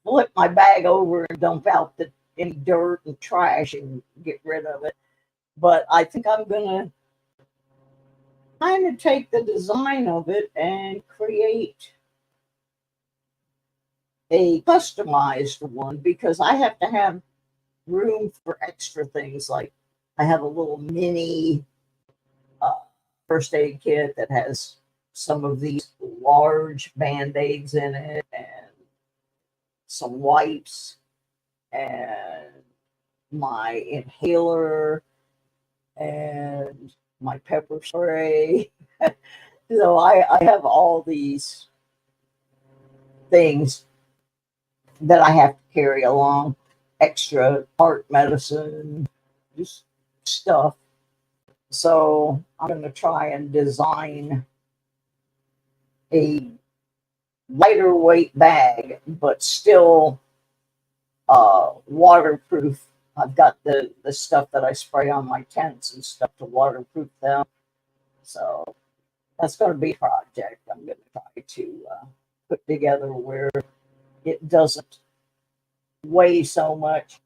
flip my bag over and dump out any dirt and trash and get rid of it. But I think I'm going to kind of take the design of it and create a customized one, because I have to have room for extra things. Like I have a little mini first aid kit that has some of these large band-aids in it, and some wipes, and my inhaler, and my pepper spray. So I have all these things that I have to carry along, extra heart medicine, just stuff. So I'm going to try and design a lighter weight bag, but still waterproof. I've got the stuff that I spray on my tents and stuff to waterproof them. So that's going to be a project I'm going to try to put together where it doesn't weigh so much.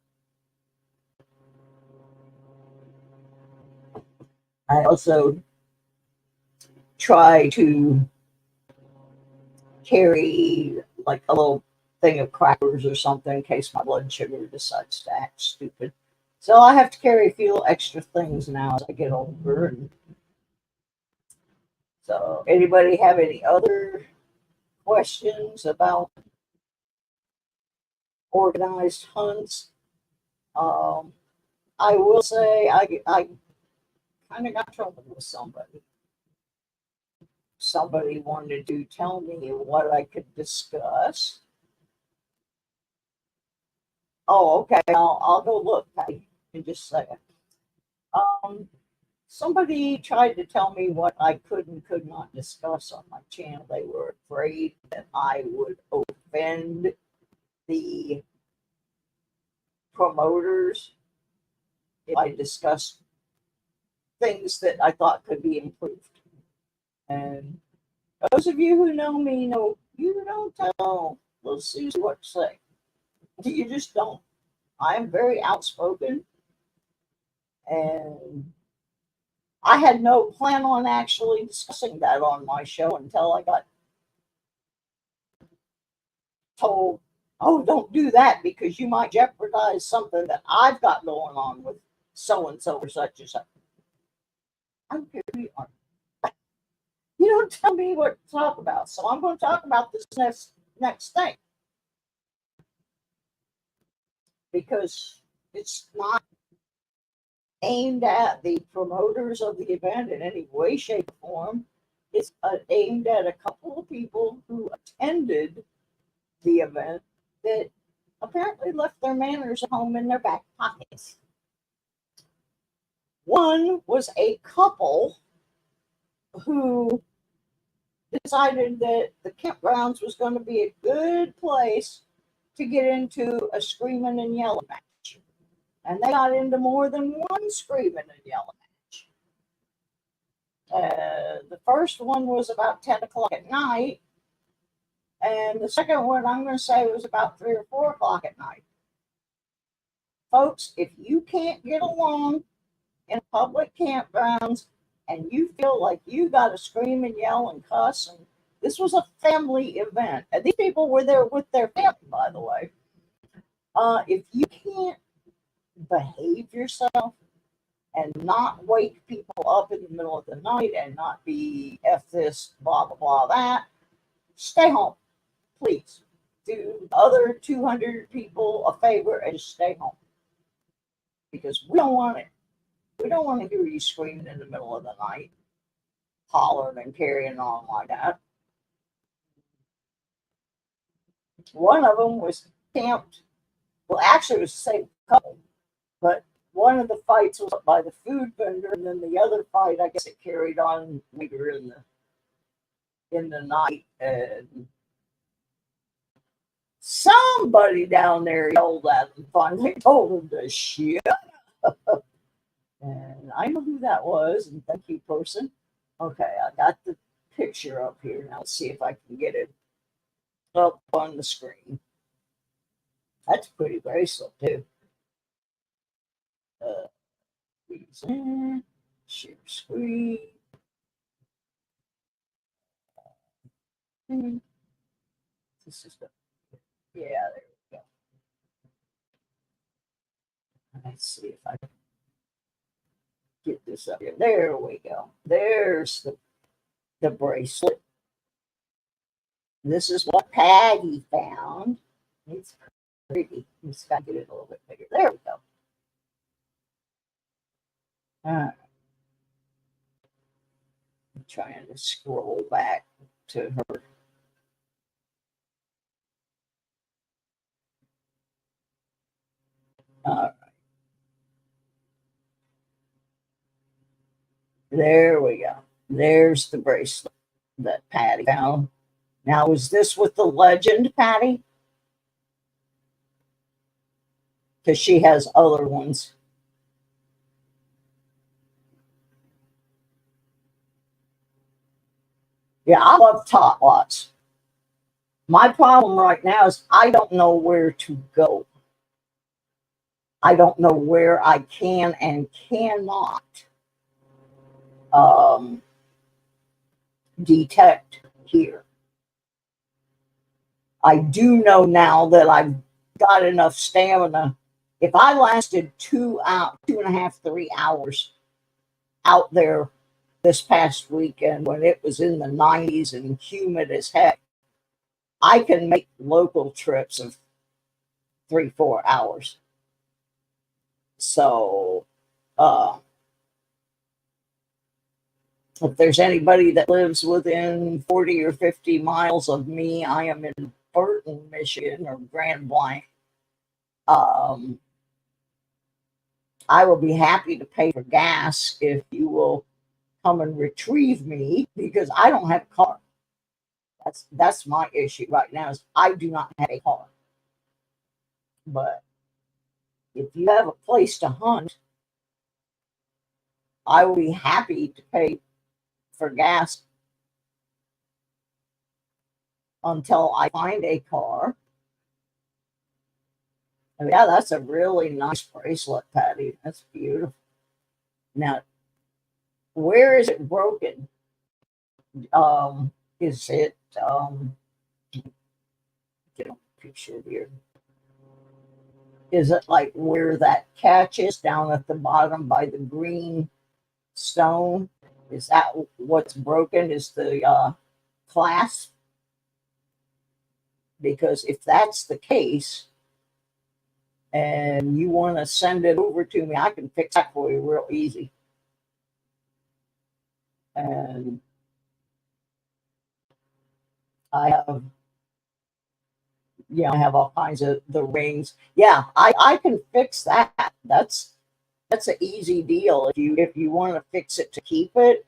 I also try to carry like a little thing of crackers or something in case my blood sugar decides to act stupid. So I have to carry a few extra things now as I get older. And so, anybody have any other questions about organized hunts? I will say I kind of got in trouble with somebody. Somebody wanted to tell me what I could discuss. Oh, okay. I'll go look in just a second. Somebody tried to tell me what I could and could not discuss on my channel. They were afraid that I would offend the promoters if I discussed things that I thought could be improved. And those of you who know me know you don't tell little Susie what to say. You just don't. I am very outspoken, and I had no plan on actually discussing that on my show until I got told, oh, don't do that because you might jeopardize something that I've got going on with so-and-so or such and such. I don't care who you are. You don't tell me what to talk about. So I'm going to talk about this next thing. Because it's not aimed at the promoters of the event in any way, shape, or form. It's aimed at a couple of people who attended the event that apparently left their manners at home in their back pockets. One was a couple who decided that the campgrounds was going to be a good place to get into a screaming and yelling match. And they got into more than one screaming and yelling match. The The first one was about 10 o'clock at night. And the second one, I'm going to say, was about 3 or 4 o'clock at night. Folks, if you can't get along in public campgrounds and you feel like you got to scream and yell and cuss, and this was a family event. And these people were there with their family, by the way. If you can't behave yourself and not wake people up in the middle of the night and not be F this, blah, blah, blah, that, stay home, please. Do the other 200 people a favor and just stay home. Because we don't want it. We don't want to hear you screaming in the middle of the night, hollering and carrying on like that. One of them was camped. Well, actually, it was the same couple, but one of the fights was up by the food vendor, and then the other fight, I guess, it carried on later in the night, and somebody down there yelled at them. Finally, told them to shut up. And I know who that was, and thank you, person. Okay, I got the picture up here. Now let's see if I can get it up on the screen. That's a pretty bracelet, too. Share screen. This is the, yeah, there we go. Let's see if I can get this up here. There we go. There's the bracelet. This is what Patty found. It's pretty. Just got to get it a little bit bigger. There we go. All right. I'm trying to scroll back to her. All right. There we go. There's the bracelet that Patty found. Now, was this with the legend, Patty? Because she has other ones. Yeah, I love tot lots. My problem right now is I don't know where to go. I don't know where I can and cannot detect here. I do know now that I've got enough stamina. If I lasted 2.5, 3 hours out there this past weekend when it was in the 90s and humid as heck, I can make local trips of 3, 4 hours. So, if there's anybody that lives within 40 or 50 miles of me, I am in Burton, Michigan, or Grand Blanc. I will be happy to pay for gas if you will come and retrieve me, because I don't have a car. That's my issue right now, is I do not have a car. But if you have a place to hunt, I will be happy to pay for gas until I find a car. And yeah, that's a really nice bracelet, Patty. That's beautiful. Now, where is it broken? Is it get a picture here. Is it like where that catch is down at the bottom by the green stone? Is that what's broken? Is the clasp? Because if that's the case, and you want to send it over to me, I can fix that for you real easy. And I have, I have all kinds of the rings. Yeah, I can fix that. That's an easy deal. If you want to fix it to keep it,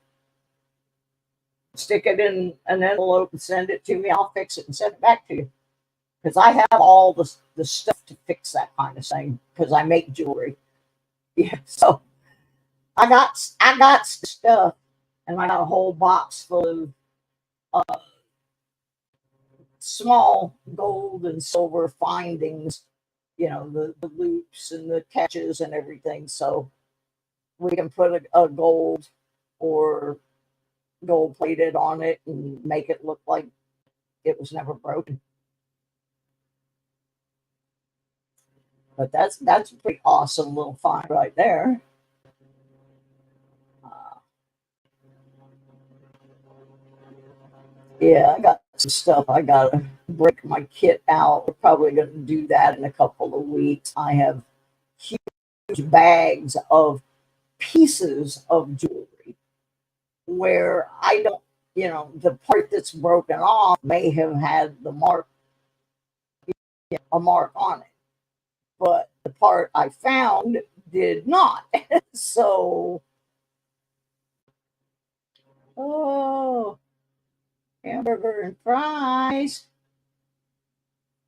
stick it in an envelope and send it to me. I'll fix it and send it back to you. Because I have all the stuff to fix that kind of thing, because I make jewelry. Yeah, so I got stuff, And I got a whole box full of small gold and silver findings, the loops and the catches and everything. So we can put a gold or gold plated on it and make it look like it was never broken. But that's a pretty awesome little find right there. Yeah, I got some stuff. I gotta break my kit out. We're probably gonna do that in a couple of weeks. I have huge bags of pieces of jewelry where I don't, the part that's broken off may have had a mark on it, but the part I found did not. So, oh, hamburger and fries.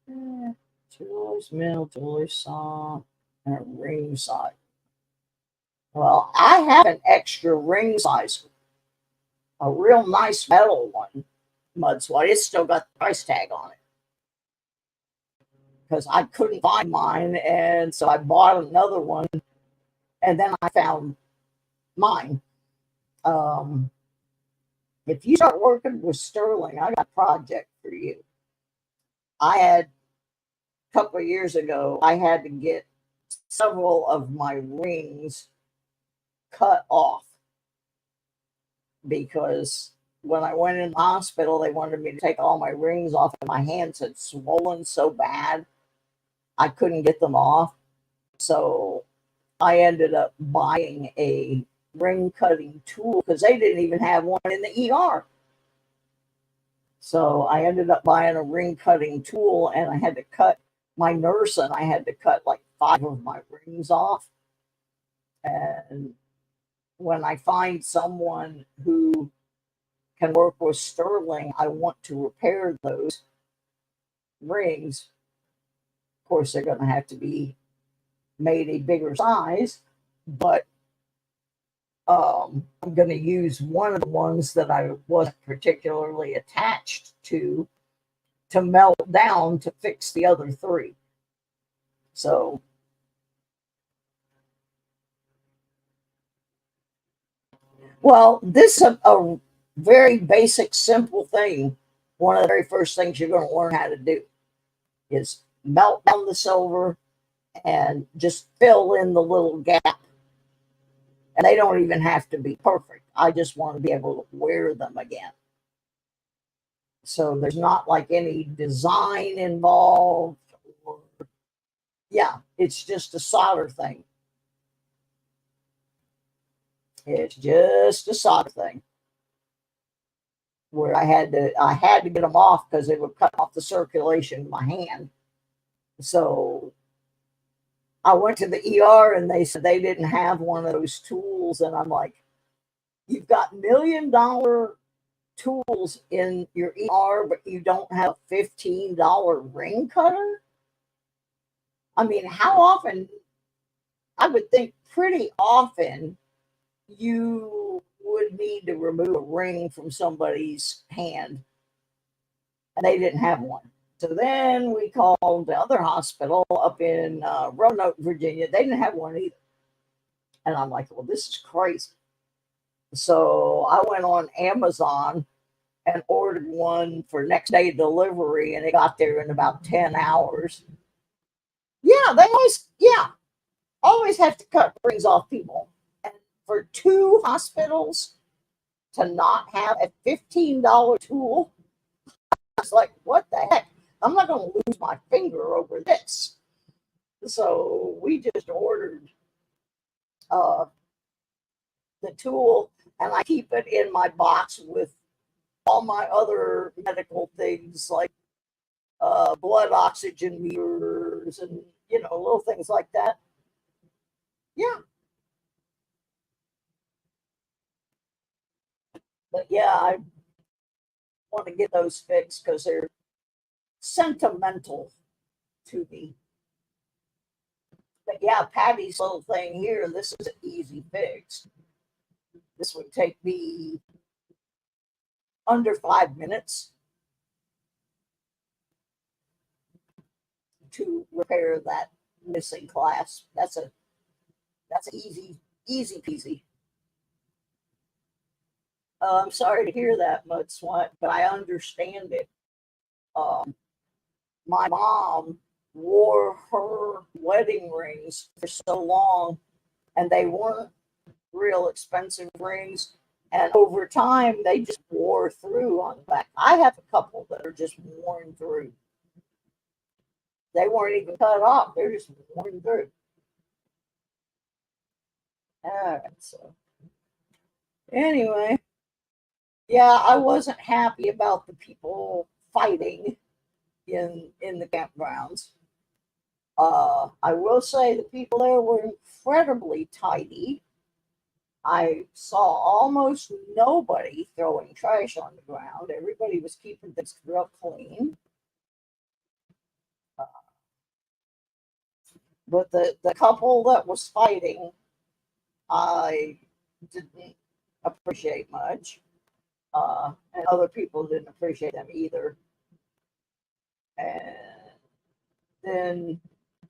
Choice meal, choice song, and a ring size. Well, I have an extra ring size, a real nice metal one, mud swat. It's still got the price tag on it because I couldn't find mine, and so I bought another one, and then I found mine. If you start working with sterling, I got a project for you. I had a couple of years ago, I had to get several of my rings cut off because when I went in the hospital, they wanted me to take all my rings off, and my hands had swollen so bad I couldn't get them off. So I ended up buying a ring cutting tool because they didn't even have one in the ER. So I ended up buying a ring cutting tool, and I had to cut my nurse, and I had to cut like 5 of my rings off. And when I find someone who can work with sterling, I want to repair those rings. Of course, they're going to have to be made a bigger size, but I'm going to use one of the ones that I wasn't particularly attached to melt down to fix the other 3. So, well, this is a very basic, simple thing. One of the very first things you're going to learn how to do is melt down the silver and just fill in the little gap. And they don't even have to be perfect. I just want to be able to wear them again. So there's not like any design involved. Yeah, it's just a solder thing. It's just a solder thing. Where I had to get them off because they would cut off the circulation in my hand. So I went to the ER and they said they didn't have one of those tools. And I'm like, you've got $1 million tools in your ER, but you don't have a $15 ring cutter? I mean, how often? I would think pretty often you would need to remove a ring from somebody's hand, and they didn't have one. So then we called the other hospital up in Roanoke, Virginia. They didn't have one either. And I'm like, well, this is crazy. So I went on Amazon and ordered one for next day delivery, and it got there in about 10 hours. Yeah, they always have to cut rings off people. And for 2 hospitals to not have a $15 tool, I was like, what the heck? I'm not going to lose my finger over this. So we just ordered the tool, and I keep it in my box with all my other medical things like blood oxygen meters and, little things like that. Yeah. But yeah, I want to get those fixed because they're sentimental to me. But yeah, Patty's little thing here, this is an easy fix. This would take me under 5 minutes to repair that missing clasp. That's easy peasy. I'm sorry to hear that, Mud Swat, but I understand it. My mom wore her wedding rings for so long, and they weren't real expensive rings. And over time, they just wore through on the back. I have a couple that are just worn through. They weren't even cut off. They're just worn through. All right, so anyway, yeah, I wasn't happy about the people fighting in the campgrounds. I will say the people there were incredibly tidy. I saw almost nobody throwing trash on the ground. Everybody was keeping things real clean. But the couple that was fighting, I didn't appreciate much. And other people didn't appreciate them either. And then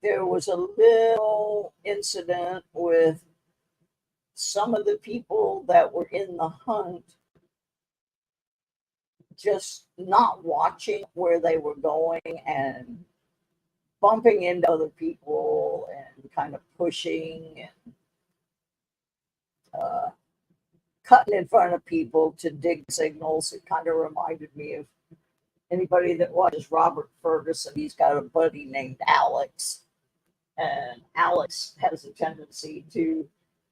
there was a little incident with some of the people that were in the hunt just not watching where they were going and bumping into other people and kind of pushing and cutting in front of people to dig signals. It kind of reminded me of anybody that watches Robert Ferguson. He's got a buddy named Alex, and Alex has a tendency to,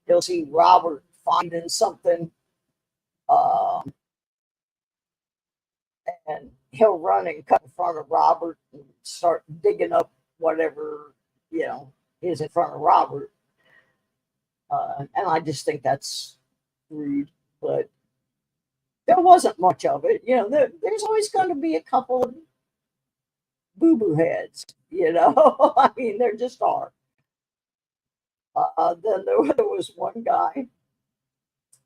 he'll see Robert finding something, and he'll run and cut in front of Robert and start digging up whatever, is in front of Robert. And I just think that's rude, but there wasn't much of it. There's always going to be a couple of boo-boo heads, I mean, there just are. Then there was one guy.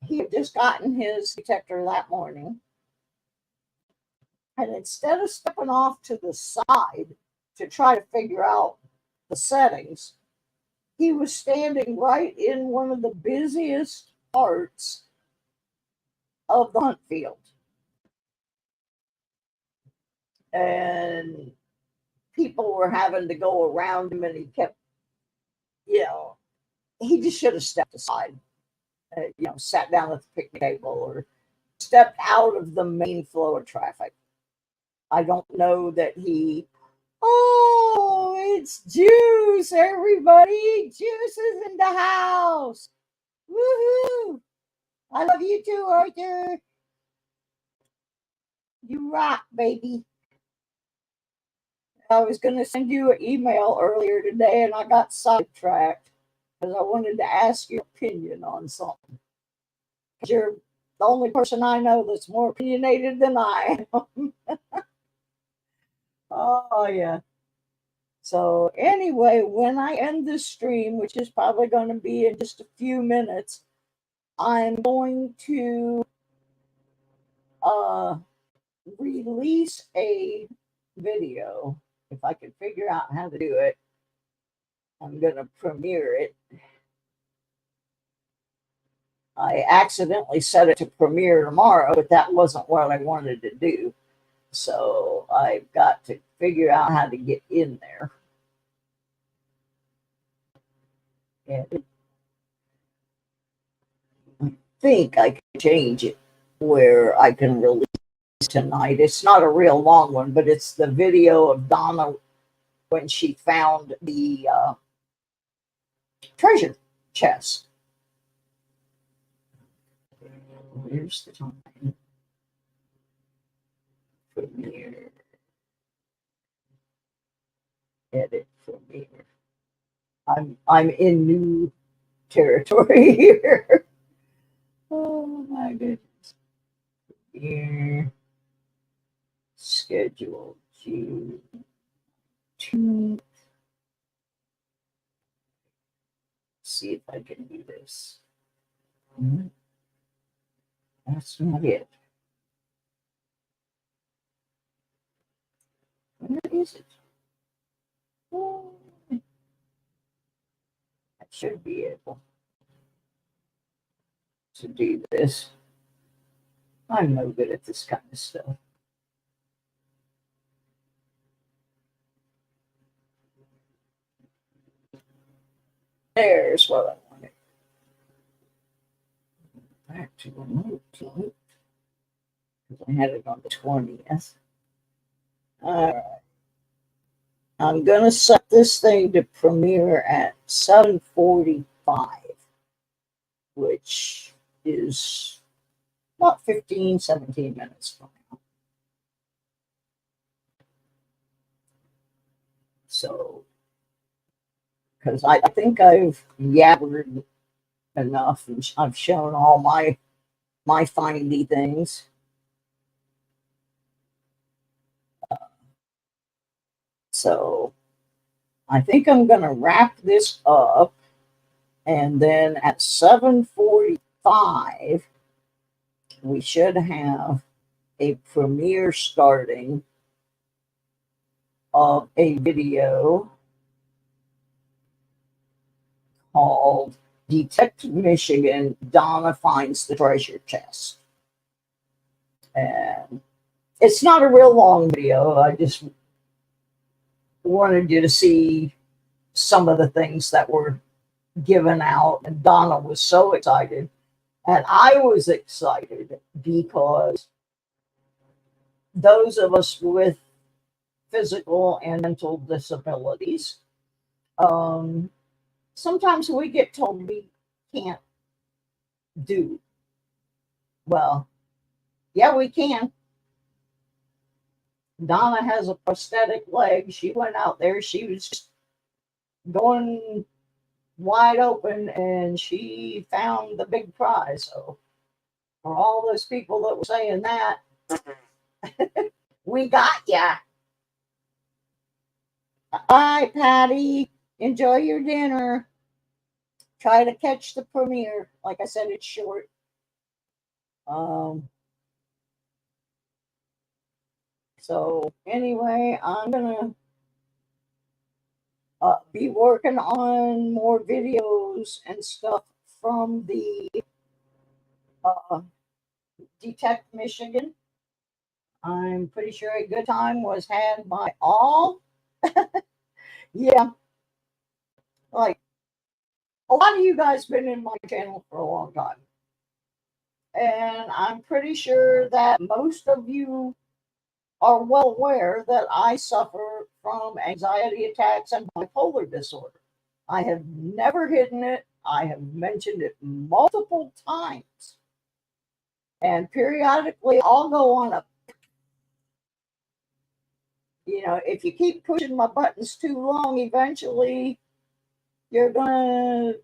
He had just gotten his detector that morning. And instead of stepping off to the side to try to figure out the settings, he was standing right in one of the busiest parts of the hunt field. And people were having to go around him, and he kept, he just should have stepped aside, sat down at the picnic table or stepped out of the main flow of traffic. I don't know that oh, it's Juice, everybody. Juice is in the house. Woohoo. I love you too, Arthur. You rock, baby. I was going to send you an email earlier today, and I got sidetracked because I wanted to ask your opinion on something. You're the only person I know that's more opinionated than I am. Oh, yeah. So anyway, when I end this stream, which is probably going to be in just a few minutes, I'm going to release a video. If I can figure out how to do it, I'm going to premiere it. I accidentally set it to premiere tomorrow, but that wasn't what I wanted to do. So I've got to figure out how to get in there. And I think I can change it where I can release tonight. It's not a real long one, but it's the video of Donna when she found the treasure chest. Where's the time? Premiere. Edit premiere. I'm in new territory here. Oh my goodness. Here. Schedule June 2nd. See if I can do this. That's not it. Where is it? Oh, I should be able to do this. I'm no good at this kind of stuff. There's what I wanted. Back to remote because I had it on the 20th. All right. I'm going to set this thing to premiere at 7:45, which is about 15, 17 minutes from now. So, because I think I've yabbered enough and I've shown all my findy things. So I think I'm going to wrap this up, and then at 7:45 we should have a premiere starting of a video called Detective Michigan, Donna Finds the Treasure Chest. And it's not a real long video. I just wanted you to see some of the things that were given out. And Donna was so excited. And I was excited because those of us with physical and mental disabilities, sometimes we get told we can't do. Well, yeah, we can. Donna has a prosthetic leg. She went out there. She was just going wide open, and she found the big prize. So for all those people that were saying that, we got ya. All right, Patty, enjoy your dinner. Try to catch the premiere. Like I said, it's short. So anyway, I'm gonna be working on more videos and stuff from the Detect Michigan. I'm pretty sure a good time was had by all. Yeah, like a lot of you guys been in my channel for a long time. And I'm pretty sure that most of you are well aware that I suffer from anxiety attacks and bipolar disorder. I have never hidden it. I have mentioned it multiple times. And periodically I'll go on a, if you keep pushing my buttons too long, eventually you're going to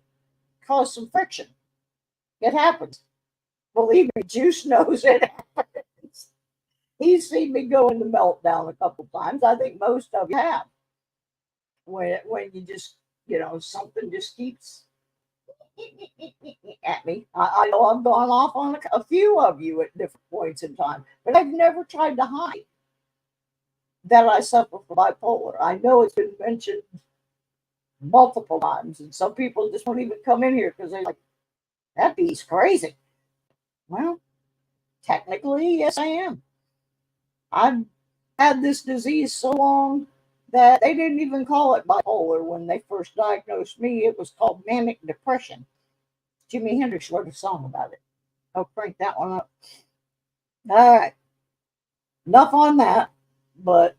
cause some friction. It happens. Believe me, Juice knows it happens. He's seen me go into meltdown a couple times. I think most of you have. When you just, something just keeps at me. I know I've gone off on a few of you at different points in time, but I've never tried to hide that I suffer from bipolar. I know it's been mentioned multiple times, and some people just won't even come in here because they're like, that bee's crazy. Well, technically, yes, I am. I've had this disease so long that they didn't even call it bipolar when they first diagnosed me. It was called manic depression. Jimi Hendrix wrote a song about it. I'll crank that one up. All right. Enough on that. But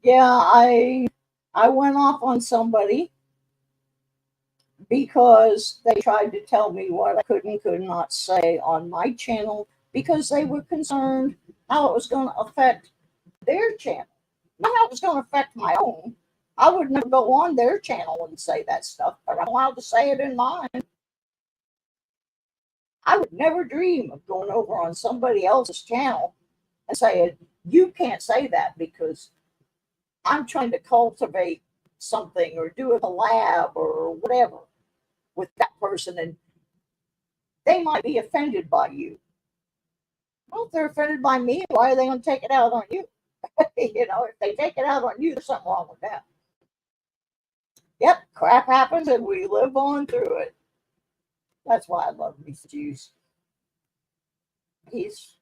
yeah, I went off on somebody because they tried to tell me what I could and could not say on my channel because they were concerned how it was going to affect their channel. Not how it was going to affect my own. I would never go on their channel and say that stuff, but I'm allowed to say it in mine. I would never dream of going over on somebody else's channel and saying, you can't say that because I'm trying to cultivate something or do a collab or whatever with that person, and they might be offended by you. Well, if they're offended by me, why are they going to take it out on you? You know, if they take it out on you, there's something wrong with that. Yep, crap happens and we live on through it. That's why I love Mr. Juice. He's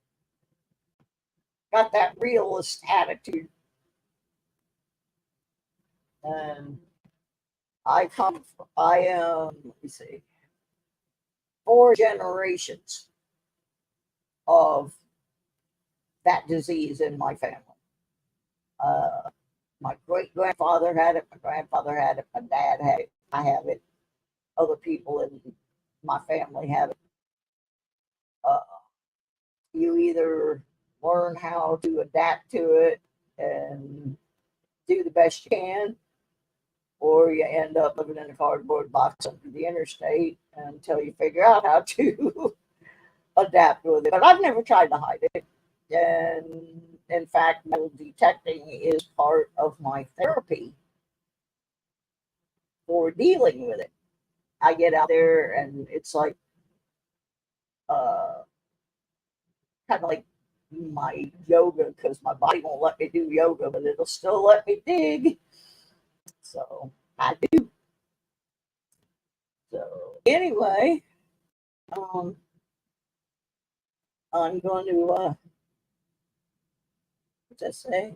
got that realist attitude. And I am, let me see, 4 generations of that disease in my family. My great-grandfather had it, my grandfather had it, my dad had it, I have it, other people in my family have it. You either learn how to adapt to it and do the best you can, or you end up living in a cardboard box under the interstate until you figure out how to adapt with it. But I've never tried to hide it. And in fact, metal detecting is part of my therapy for dealing with it. I get out there and it's like kind of like my yoga, because my body won't let me do yoga, but it'll still let me dig. So I do. So anyway, I'm going to what's that say?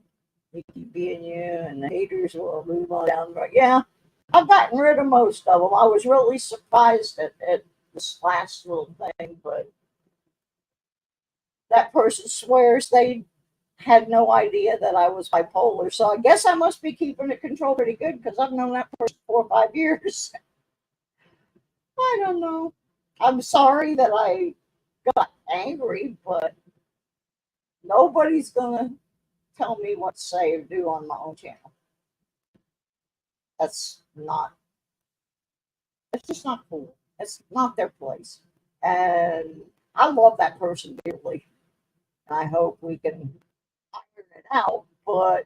We keep being you, and the haters will move on down the road. Yeah, I've gotten rid of most of them. I was really surprised at this last little thing, but that person swears they had no idea that I was bipolar. So I guess I must be keeping it controlled pretty good, because I've known that person 4 or 5 years. I don't know. I'm sorry that I got angry, but nobody's gonna tell me what to say or do on my own channel. That's just not cool. It's not their place. And I love that person dearly. I hope we can iron it out, but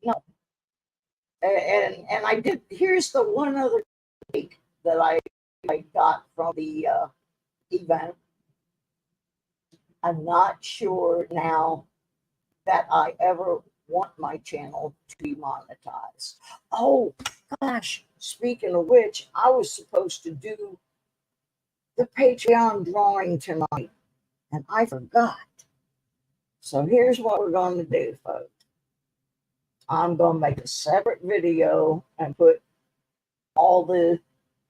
no. And I did, here's the one other take that I got from the event. I'm not sure now that I ever want my channel to be monetized. Oh gosh, speaking of which, I was supposed to do the Patreon drawing tonight and I forgot. So here's what we're going to do, folks. I'm going to make a separate video and put all the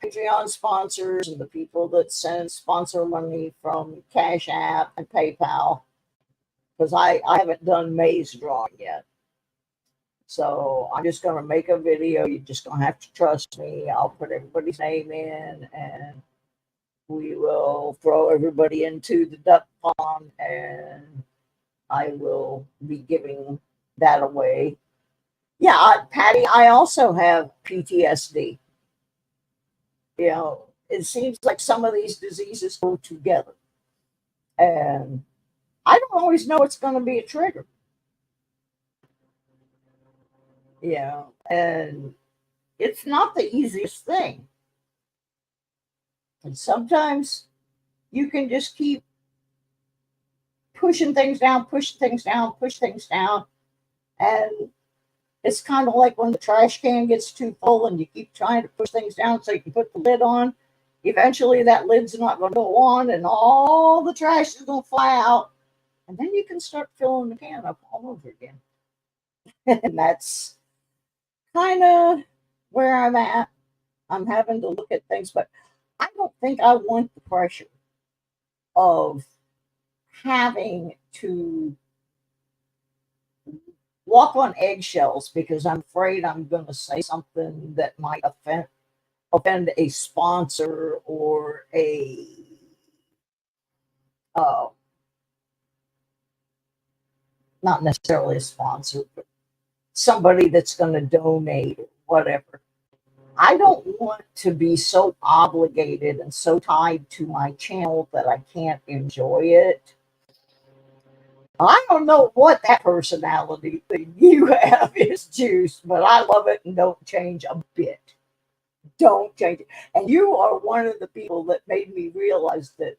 Patreon sponsors and the people that send sponsor money from Cash App and PayPal, because I haven't done May's drawing yet. So I'm just going to make a video. You're just going to have to trust me. I'll put everybody's name in and we will throw everybody into the duck pond and I will be giving that away. Yeah, Patty, I also have PTSD. You know, it seems like some of these diseases go together. And I don't always know it's going to be a trigger. You know, and it's not the easiest thing. And sometimes you can just keep pushing things down, push things down, push things down. And it's kind of like when the trash can gets too full and you keep trying to push things down so you can put the lid on. Eventually that lid's not going to go on and all the trash is going to fly out. And then you can start filling the can up all over again. And that's kind of where I'm at. I'm having to look at things, but I don't think I want the pressure of having to walk on eggshells because I'm afraid I'm going to say something that might offend a sponsor or a not necessarily a sponsor, but somebody that's going to donate or whatever. I don't want to be so obligated and so tied to my channel that I can't enjoy it. I don't know what that personality thing you have is, Juice, but I love it and don't change a bit. Don't change it. And you are one of the people that made me realize that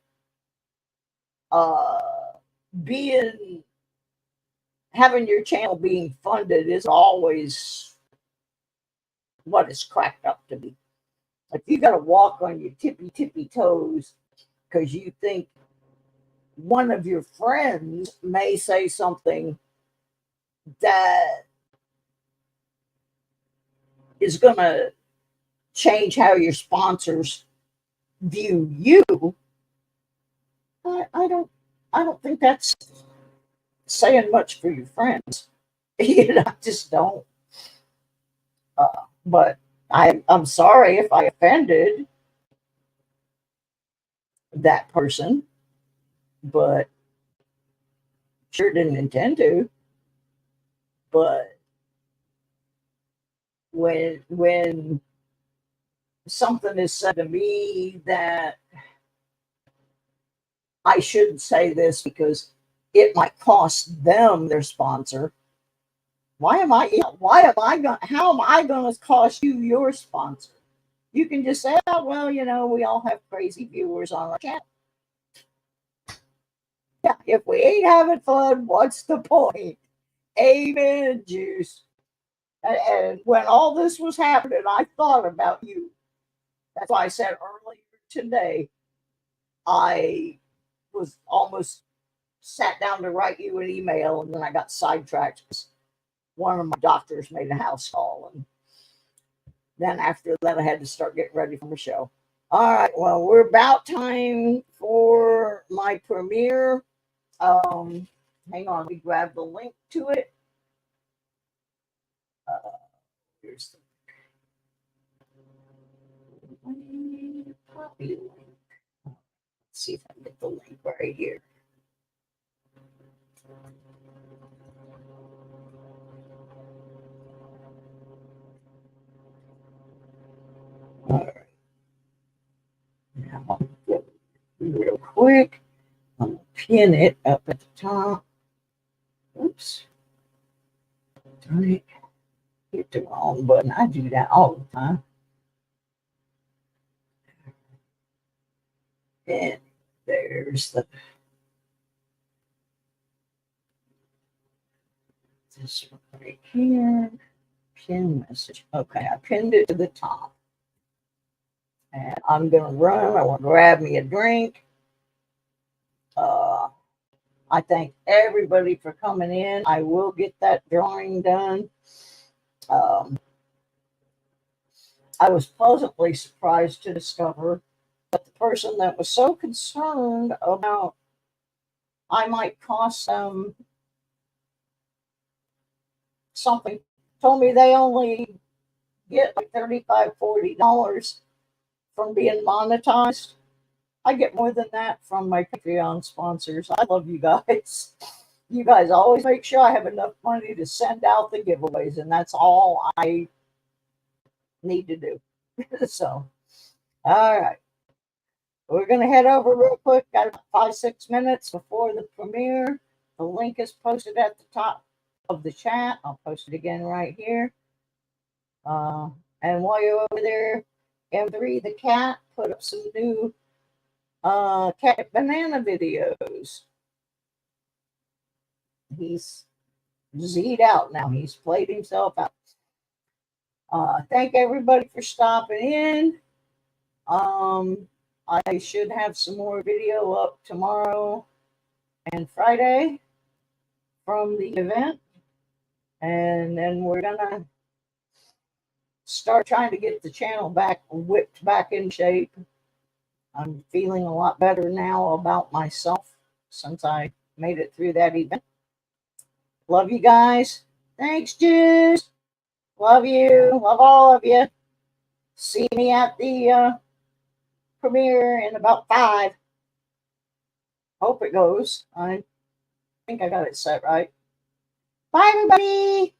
uh, having your channel being funded is always what it's cracked up to be. Like, you got to walk on your tippy toes because you think one of your friends may say something that is going to change how your sponsors view you. I don't think that's saying much for your friends. I just don't. But I'm sorry if I offended that person, but sure didn't intend to. But when something is said to me that I shouldn't say this because it might cost them their sponsor. How am I going to cost you your sponsor? You can just say, oh, well, we all have crazy viewers on our channel. Yeah, if we ain't having fun, what's the point? Amen, Juice. And when all this was happening, I thought about you. That's why I said earlier today, I was almost sat down to write you an email, and then I got sidetracked because one of my doctors made a house call. And then after that, I had to start getting ready for the show. All right, well, we're about time for my premiere. Hang on, let me grab the link to it. Here's the copy link. Let's see if I can get the link right here. All right. Now, real quick, I'm going to pin it up at the top. Oops. Darn it. Hit the wrong button. I do that all the time. And there's this one right here. Pin message. Okay, I pinned it to the top. And I'm going to run. I want to grab me a drink. I thank everybody for coming in. I will get that drawing done. I was pleasantly surprised to discover that the person that was so concerned about I might cost them something told me they only get like $35, $40 from being monetized. I get more than that from my Patreon sponsors. I love you guys. You guys always make sure I have enough money to send out the giveaways, and that's all I need to do. So, all right. We're going to head over real quick. Got about 5-6 minutes before the premiere. The link is posted at the top of the chat. I'll post it again right here. And while you're over there, M3 the cat put up some new cat banana videos. He's Z'd out now. He's played himself out. Thank everybody for stopping in. I should have some more video up tomorrow and Friday from the event. And then we're going to start trying to get the channel whipped back in shape. I'm feeling a lot better now about myself since I made it through that event. Love you guys. Thanks, Juice. Love you. Love all of you. See me at the premiere in about 5. Hope it goes. I think I got it set right. Bye, everybody.